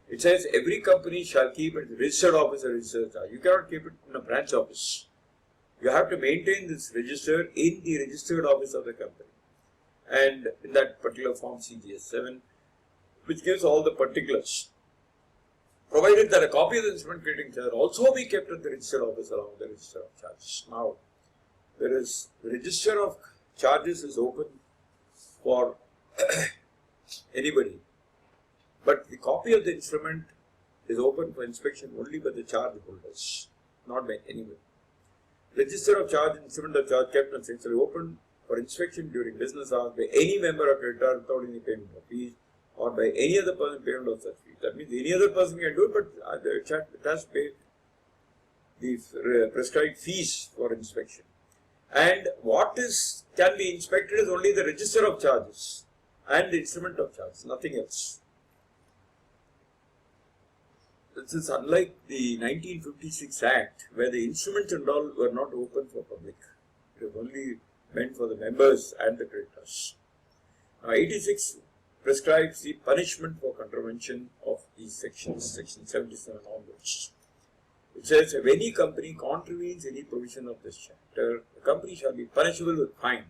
It says every company shall keep its registered office a registered charge. You cannot keep it in a branch office. You have to maintain this register in the registered office of the company. And in that particular form CGS 7, which gives all the particulars, provided that a copy of the instrument creating charge also be kept at the registered office along with the register of charges. Now, the register of charges is open for anybody, but the copy of the instrument is open for inspection only by the charge holders, not by anybody. Register of charge and instrument of charge kept and essentially open for inspection during business hours by any member or creditor without any payment of fees, or by any other person payment of such fees. That means any other person can do it, but it has to pay the prescribed fees for inspection. And what can be inspected is only the register of charges and the instrument of charges, nothing else. This is unlike the 1956 Act, where the instruments and all were not open for public. It was only meant for the members and the creditors. Now, 86 prescribes the punishment for contravention of these sections, section 77 onwards. It says, if any company contravenes any provision of this chapter, the company shall be punishable with fine,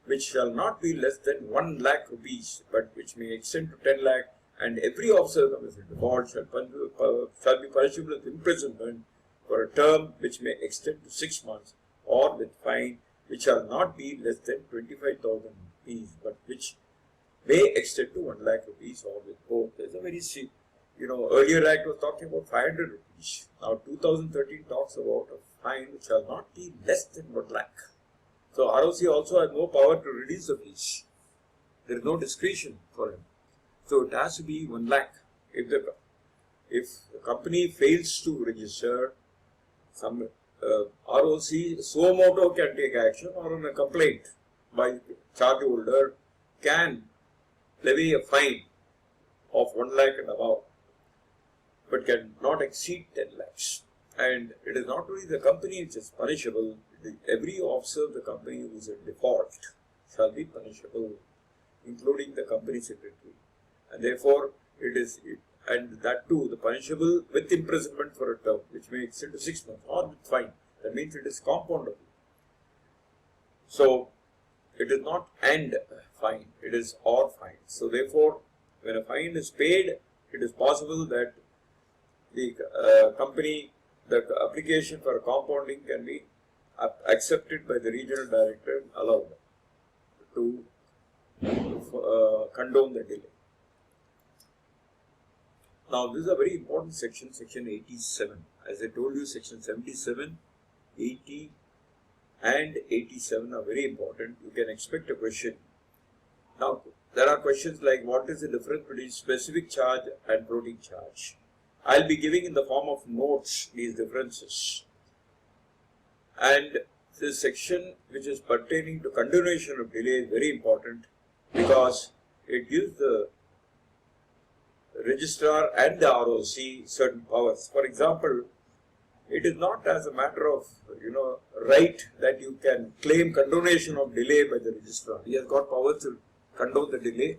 which shall not be less than 1 lakh rupees, but which may extend to 10 lakh, and every officer of the default shall be punishable with imprisonment for a term which may extend to 6 months, or with fine which shall not be less than 25,000 rupees, but which may extend to 1 lakh rupees, or with both. There's a very, earlier Act was talking about 500 rupees. Now 2013 talks about a fine which shall not be less than 1 lakh. So ROC also has no power to reduce the fees. There is no discretion for him. So it has to be 1 lakh. If the company fails to register, some ROC suo motu can take action, or on a complaint by charge holder can levy a fine of 1 lakh and above, but can not exceed 10 lakhs. And it is not only the company which is punishable, every officer of the company who is in default shall be punishable, including the company secretary. And therefore, and that too, the punishable with imprisonment for a term, which may extend to 6 months, or with fine. That means it is compoundable. So, it is not and fine, it is or fine. So, therefore, when a fine is paid, it is possible that the the application for a compounding can be accepted by the regional director and allowed to condone the delay. Now, this is a very important section 87. As I told you, section 77, 80 and 87 are very important. You can expect a question. Now, there are questions like what is the difference between specific charge and floating charge? I'll be giving in the form of notes these differences. And this section which is pertaining to continuation of delay is very important because it gives the registrar and the ROC certain powers. For example, it is not as a matter of right that you can claim condonation of delay by the registrar. He has got powers to condone the delay.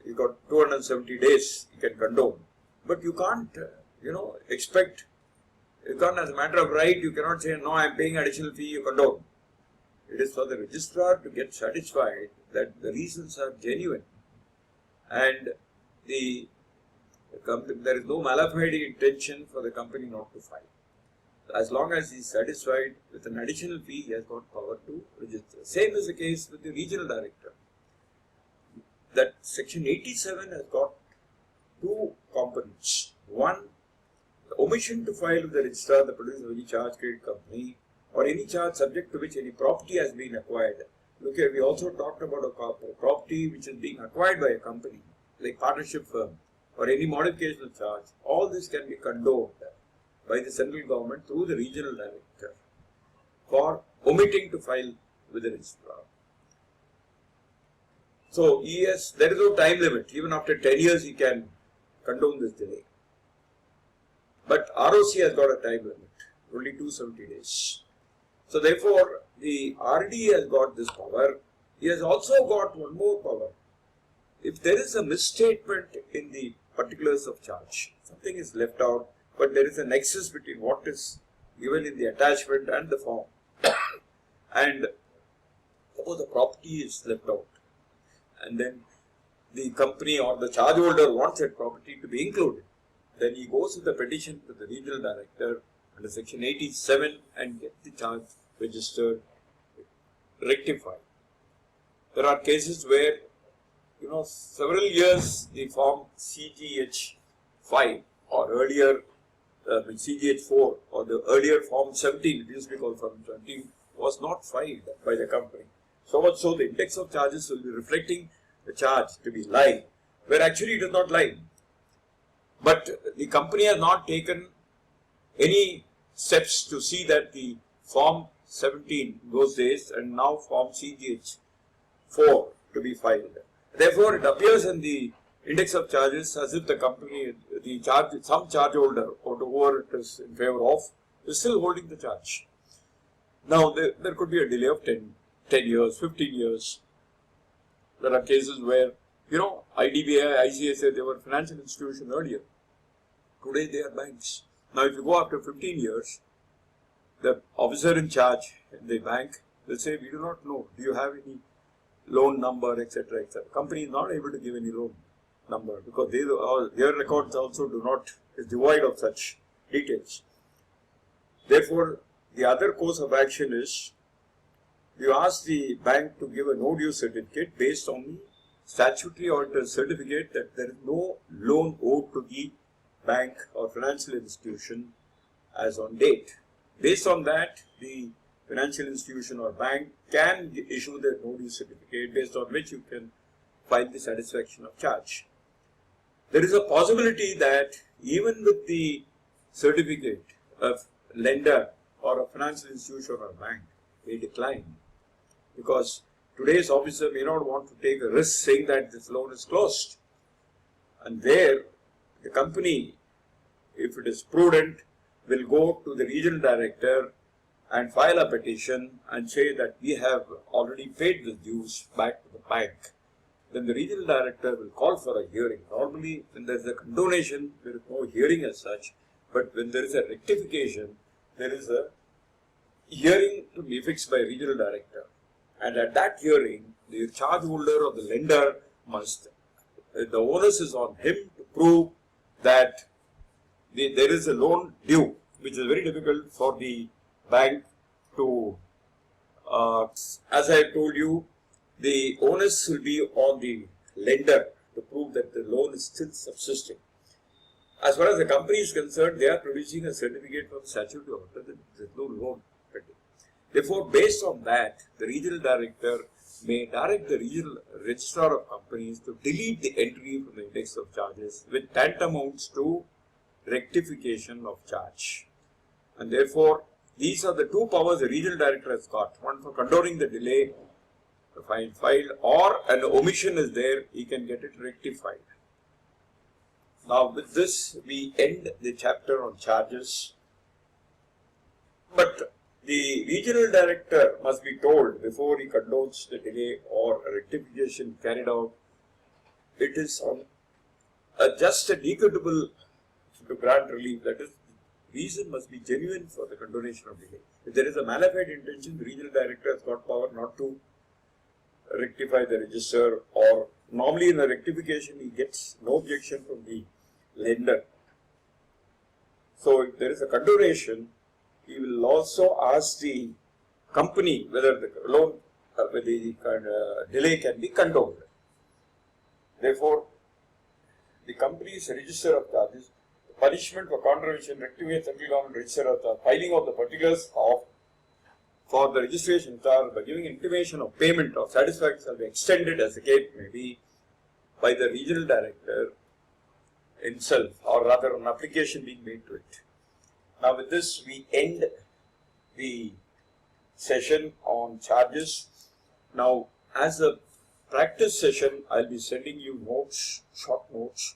He got 270 days he can condone, but you can't expect. You can't, as a matter of right, you cannot say no, I am paying additional fee, you condone. It is for the registrar to get satisfied that the reasons are genuine and there is no mala fide intention for the company not to file. As long as he is satisfied with an additional fee, he has got power to register. Same is the case with the regional director. That section 87 has got two components. One, the omission to file with the registrar the producer of any charge credit company or any charge subject to which any property has been acquired. Look here, we also talked about a property which is being acquired by a company, like partnership firm or any modification of charge. All this can be condoned by the central government through the regional director for omitting to file with the registrar. So, yes, there is no time limit. Even after 10 years, he can condone this delay. But ROC has got a time limit, only 270 days. So, therefore, the RD has got this power. He has also got one more power. If there is a misstatement in the particulars of charge, something is left out, but there is a nexus between what is given in the attachment and the form, and suppose the property is left out, and then the company or the charge holder wants that property to be included, then he goes with the petition to the regional director under section 87 and get the charge registered, rectified. There are cases where several years the form CGH 5 or earlier CGH 4 or the earlier form 17, it used to be called form 17, was not filed by the company. So much so the index of charges will be reflecting the charge to be lying, where actually it is not lying. But the company has not taken any steps to see that the form 17 those days and now form CGH 4 to be filed. Therefore, it appears in the index of charges as if the company, some charge holder or whoever it is in favor of, is still holding the charge. Now, there could be a delay of 10 years, 15 years. There are cases where, IDBI, ICICI, they were financial institutions earlier. Today, they are banks. Now, if you go after 15 years, the officer in charge in the bank will say, we do not know, do you have any loan number, etc., etc. Company is not able to give any loan number because their records also is devoid of such details. Therefore, the other course of action is you ask the bank to give a no due certificate based on the statutory auditor certificate that there is no loan owed to the bank or financial institution as on date. Based on that, the financial institution or bank can issue the no due certificate based on which you can file the satisfaction of charge. There is a possibility that even with the certificate of lender or a financial institution or bank may decline, because today's officer may not want to take a risk saying that this loan is closed. And there, the company, if it is prudent, will go to the regional director and file a petition and say that we have already paid the dues back to the bank. Then the regional director will call for a hearing. Normally, when there is a condonation, there is no hearing as such, but when there is a rectification, there is a hearing to be fixed by regional director. And at that hearing, the charge holder or the lender must, the onus is on him to prove that there is a loan due, which is very difficult for the bank to, as I told you, the onus will be on the lender to prove that the loan is still subsisting. As far as the company is concerned, they are producing a certificate from statutory auditor that there is no loan pending. Therefore, based on that, the regional director may direct the regional registrar of companies to delete the entry from the index of charges with tantamounts to rectification of charge. And therefore, these are the two powers the regional director has got. One for condoning the delay, the fine filed, or an omission is there, he can get it rectified. Now with this, we end the chapter on charges. But the regional director must be told before he condones the delay or rectification carried out, it is on just and equitable to grant relief. That is, reason must be genuine for the condonation of delay. If there is a mala fide intention, the regional director has got power not to rectify the register, or normally in a rectification he gets no objection from the lender. So if there is a condonation, he will also ask the company whether the loan whether the delay can be condoned. Therefore, the company's register of charges, the punishment for contravention, rectification, central government register of charge, filing of the particulars of for the registration charge by giving intimation of payment or satisfaction shall be extended as the case may be by the regional director himself, or rather an application being made to it. Now with this we end the session on charges. Now as a practice session, I will be sending you notes, short notes,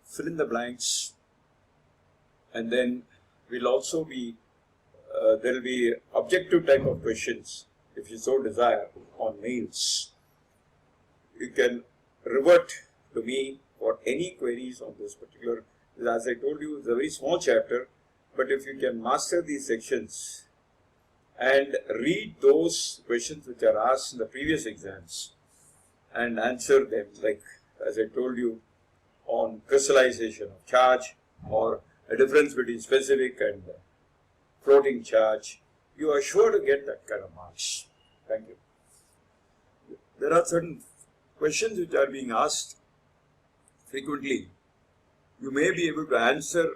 fill in the blanks, and then we'll also be there will be objective type of questions if you so desire on mails. You can revert to me for any queries on this particular. As I told you, it's a very small chapter, but if you can master these sections and read those questions which are asked in the previous exams and answer them, like as I told you on crystallization of charge or a difference between specific and floating charge, you are sure to get that kind of marks. Thank you. There are certain questions which are being asked frequently. You may be able to answer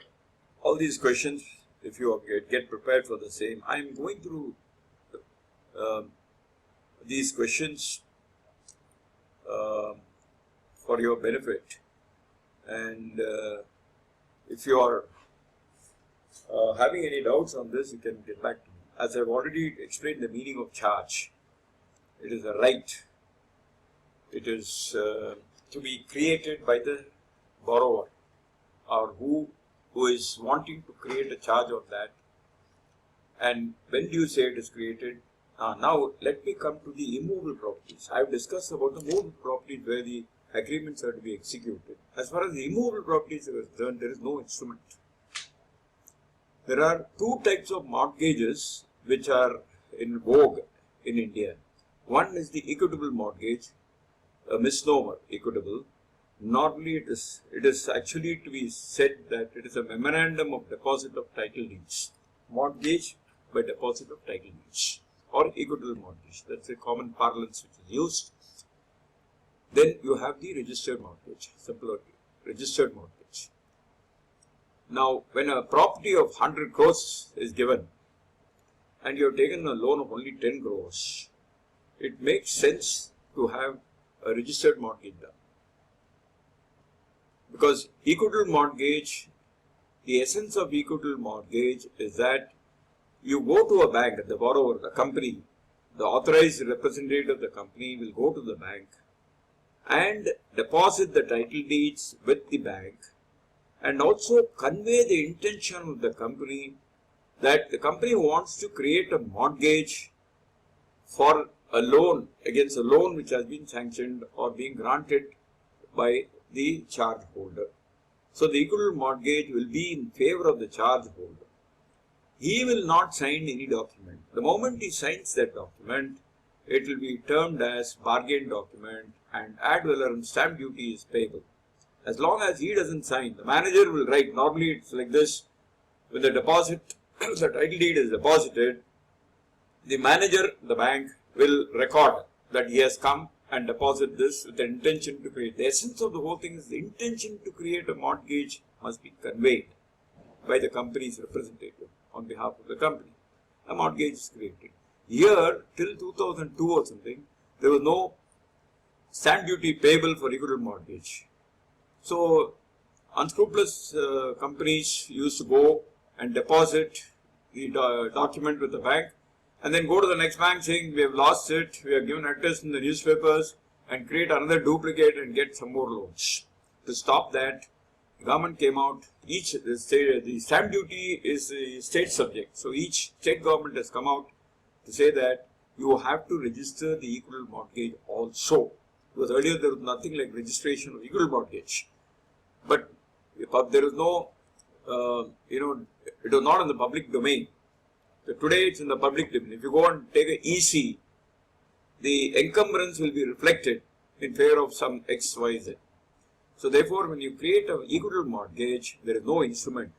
all these questions if you get prepared for the same. I am going through these questions for your benefit, and if you are having any doubts on this, you can get back to me. As I have already explained the meaning of charge, it is a right. It is to be created by the borrower, or who is wanting to create a charge on that. And when do you say it is created? Now let me come to the immovable properties. I have discussed about the movable properties where the agreements are to be executed. As far as the immovable properties are concerned, there is no instrument. There are two types of mortgages which are in vogue in India. One is the equitable mortgage, a misnomer, equitable. Normally it is actually to be said that it is a memorandum of deposit of title deeds. Mortgage by deposit of title deeds, or equitable mortgage. That's a common parlance which is used. Then you have the registered mortgage, simpler registered mortgage. Now, when a property of 100 crores is given and you have taken a loan of only 10 crores, it makes sense to have a registered mortgage done. Because equitable mortgage, the essence of equitable mortgage is that you go to a bank, the borrower, the company, the authorized representative of the company will go to the bank and deposit the title deeds with the bank, and also convey the intention of the company that the company wants to create a mortgage for a loan against a loan which has been sanctioned or being granted by the charge holder. So the equitable mortgage will be in favor of the charge holder. He will not sign any document. The moment he signs that document, it will be termed as bargain document, and ad valorem stamp duty is payable. As long as he doesn't sign, the manager will write. Normally it's like this: when the deposit, the title deed is deposited, the manager, the bank, will record that he has come and deposit this with the intention to create. The essence of the whole thing is the intention to create a mortgage must be conveyed by the company's representative on behalf of the company. A mortgage is created. Here, till 2002 or something, there was no stamp duty payable for equitable mortgage. So, unscrupulous companies used to go and deposit the document with the bank and then go to the next bank saying we have lost it, we have given address in the newspapers, and create another duplicate and get some more loans. To stop that, the government came out, the stamp duty is a state subject. So each state government has come out to say that you have to register the equitable mortgage also. Because earlier there was nothing like registration of equitable mortgage. But there is no, it was not in the public domain. So today it's in the public domain. If you go and take an EC, the encumbrance will be reflected in favor of some XYZ. So therefore, when you create an equitable mortgage, there is no instrument.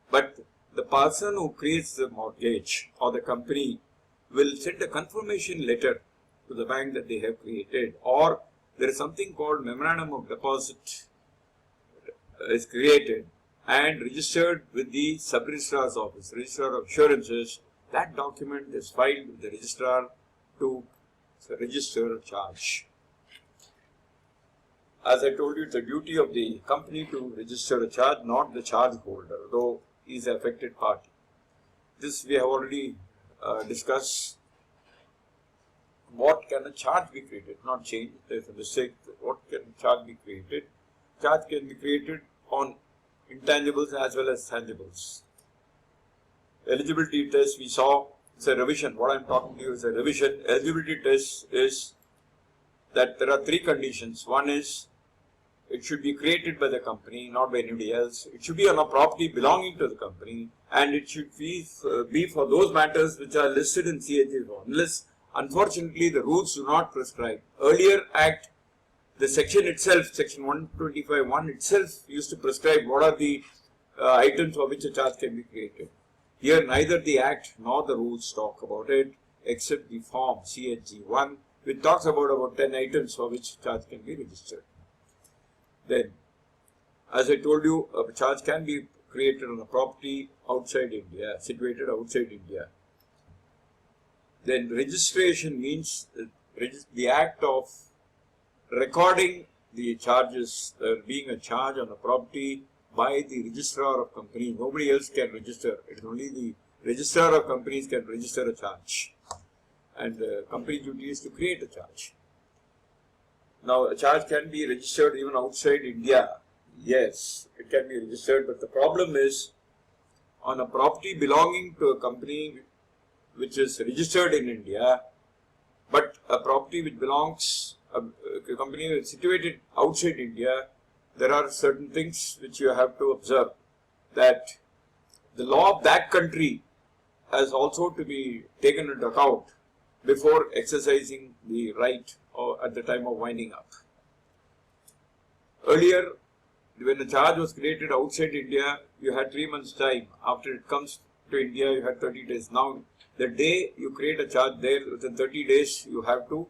But the person who creates the mortgage or the company will send a confirmation letter to the bank that they have created, or there is something called memorandum of deposit is created and registered with the sub-registrar's office, registrar of assurances. That document is filed with the registrar to register a charge. As I told you, it's the duty of the company to register a charge, not the charge holder, though he is the affected party. This we have already discussed. What can a charge be created? Not change. There is a mistake. What can a charge be created? Charge can be created on intangibles as well as tangibles. Eligibility test we saw, it's a revision. What I am talking to you is a revision. Eligibility test is that there are three conditions. One is it should be created by the company, not by anybody else. It should be on a property belonging to the company, and it should be for those matters which are listed in CAG law. Unless, unfortunately, the rules do not prescribe. Earlier Act, the section itself, section 125(1) itself used to prescribe what are the items for which a charge can be created. Here, neither the Act nor the rules talk about it, except the form CHG 1, which talks about 10 items for which charge can be registered. Then, as I told you, a charge can be created on a property outside India, situated outside India. Then registration means the act of recording the charges, being a charge on a property by the registrar of companies. Nobody else can register. It is only the registrar of companies can register a charge. And the company duty is to create a charge. Now, a charge can be registered even outside India. Yes, it can be registered, but the problem is on a property belonging to a company which is registered in India, but a property which belongs, a company which is situated outside India, there are certain things which you have to observe, that the law of that country has also to be taken into account before exercising the right or at the time of winding up. Earlier, when the charge was created outside India, you had 3 months' time. After it comes to India, you had 30 days. Now, the day you create a charge there, within 30 days, you have to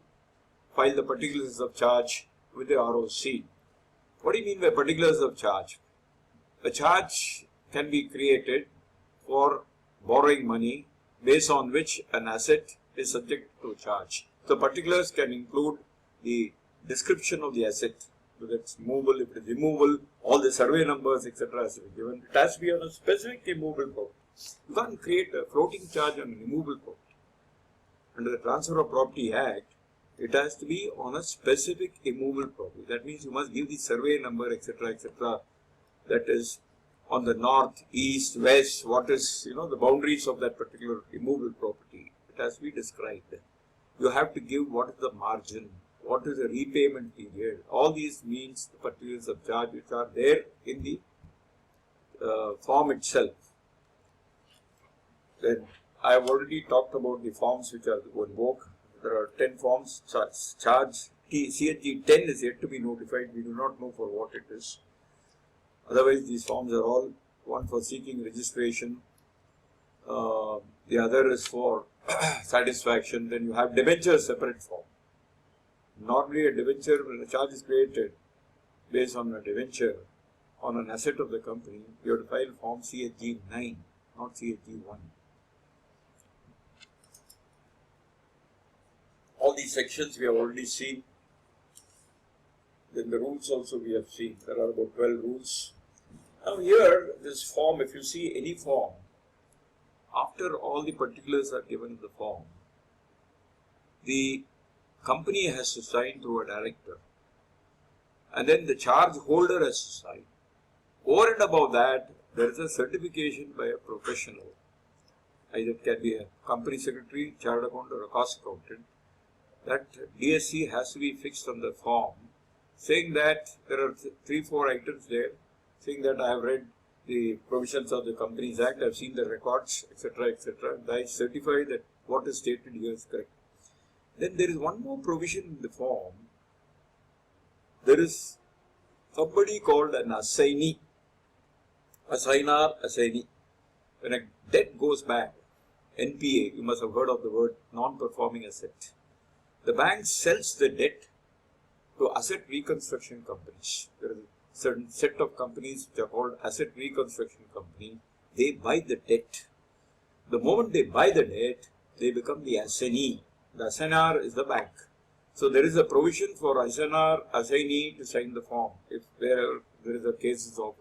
file the particulars of charge with the ROC. What do you mean by particulars of charge? A charge can be created for borrowing money based on which an asset is subject to charge. So particulars can include the description of the asset, whether it's movable, if it is immovable, all the survey numbers, etc. has to be given. It has to be on a specific immovable property. You can't create a floating charge on an immovable property. Under the Transfer of Property Act, it has to be on a specific immovable property. That means you must give the survey number, etc., that is on the north, east, west, what is, the boundaries of that particular immovable property. It has to be described. You have to give what is the margin, what is the repayment period. All these means the particulars of charge which are there in the form itself. Then I have already talked about the forms which are in vogue. There are 10 forms. Charge CHG 10 is yet to be notified. We do not know for what it is. Otherwise, these forms are all one for seeking registration. The other is for satisfaction. Then you have debenture separate form. Normally, a debenture, when a charge is created based on a debenture on an asset of the company, you have to file form CHG 9, not CHG 1. all these sections we have already seen. Then the rules also we have seen. There are about 12 rules. Now here, this form, if you see any form, after all the particulars are given in the form, the company has to sign through a director, and then the charge holder has to sign. Over and above that, there is a certification by a professional. Either it can be a company secretary, chartered accountant, or a cost accountant. That DSC has to be fixed on the form, saying that there are 3-4 items there, saying that I have read the provisions of the Companies Act, I have seen the records, etc., etc., and I certify that what is stated here is correct. Then there is one more provision in the form. There is somebody called an assignee, assigner, assignee. When a debt goes bad, NPA, you must have heard of the word non-performing asset. The bank sells the debt to asset reconstruction companies. There is a certain set of companies which are called asset reconstruction company. They buy the debt. The moment they buy the debt, they become the assignee. The assigner is the bank. So there is a provision for assigner, assignee to sign the form if there is a cases of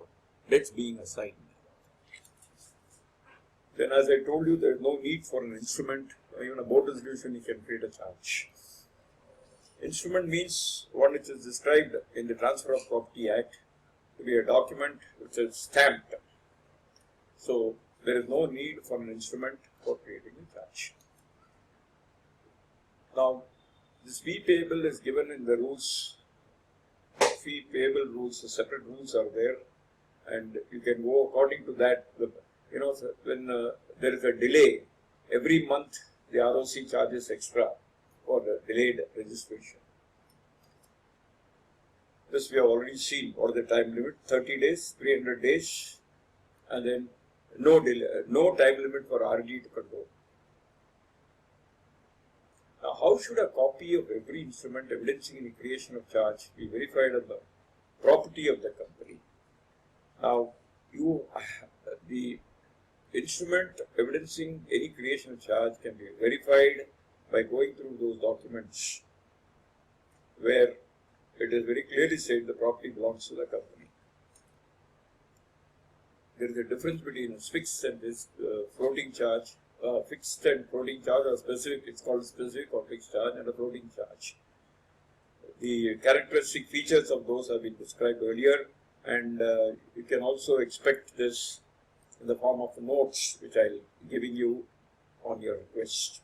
debts being assigned. Then, as I told you, there is no need for an instrument. Even a board resolution, you can create a charge. Instrument means one which is described in the Transfer of Property Act to be a document which is stamped. So there is no need for an instrument for creating a charge. Now, this fee payable is given in the rules. Fee payable rules, separate rules are there, and you can go according to that. When there is a delay, every month the ROC charges extra for the delayed registration. This we have already seen. What is the time limit? 30 days, 300 days, and then no delay, no time limit for RD to control. Now, how should a copy of every instrument evidencing the creation of charge be verified on the property of the company? Now, the instrument evidencing any creation of charge can be verified by going through those documents where it is very clearly said the property belongs to the company. There is a difference between a fixed and this floating charge. Fixed and floating charge are specific, it's called specific or fixed charge, and a floating charge. The characteristic features of those have been described earlier, and you can also expect this in the form of notes which I will be giving you on your request.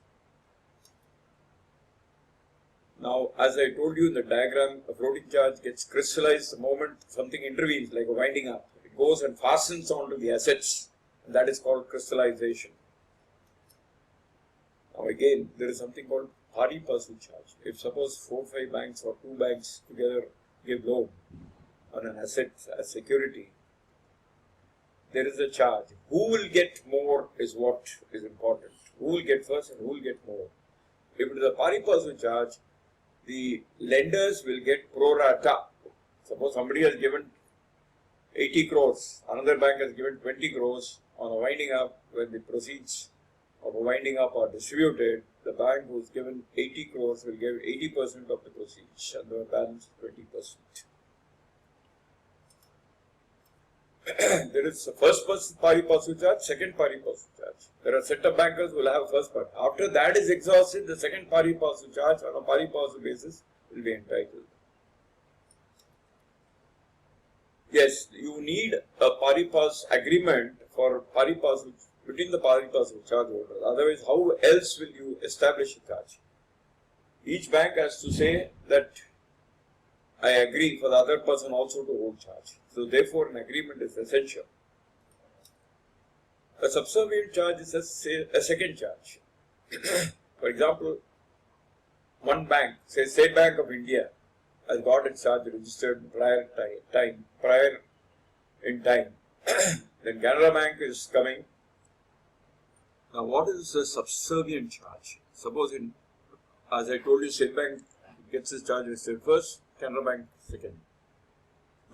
Now, as I told you in the diagram, a floating charge gets crystallized the moment something intervenes, like a winding up. It goes and fastens onto the assets, and that is called crystallization. Now again, there is something called pari passu charge. If suppose 4 or 5 banks or 2 banks together give loan on an asset as security, there is a charge. Who will get more is what is important. Who will get first and who will get more. If it is a pari passu charge, the lenders will get pro rata. Suppose somebody has given 80 crores, another bank has given 20 crores on a winding up. When the proceeds of a winding up are distributed, the bank who is given 80 crores will give 80% of the proceeds and the balance 20%. There is a first pari passu charge, second pari passu charge. There are set of bankers who will have first part. After that is exhausted, the second pari passu charge on a pari passu basis will be entitled. Yes, you need a pari passu agreement for pari passu between the pari passu charge holders. Otherwise, how else will you establish a charge? Each bank has to say that I agree for the other person also to hold charge. So therefore, an agreement is essential. A subservient charge is a second charge. For example, one bank, say State Bank of India, has got its charge registered prior in time. Then Canara Bank is coming. Now, what is a subservient charge? Suppose, as I told you, State Bank gets its charge registered first, Canara Bank second.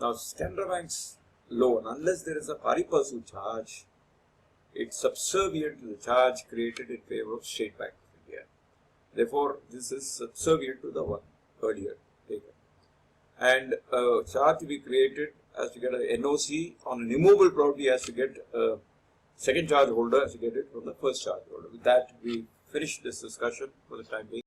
Now, Canara Bank's loan, unless there is a pari passu charge, it's subservient to the charge created in favor of State Bank of India. Therefore, this is subservient to the one earlier taken. And chart to be created has to get a NOC on an immovable property, has to get a second charge holder, has to get it from the first charge holder. With that, we finish this discussion for the time being.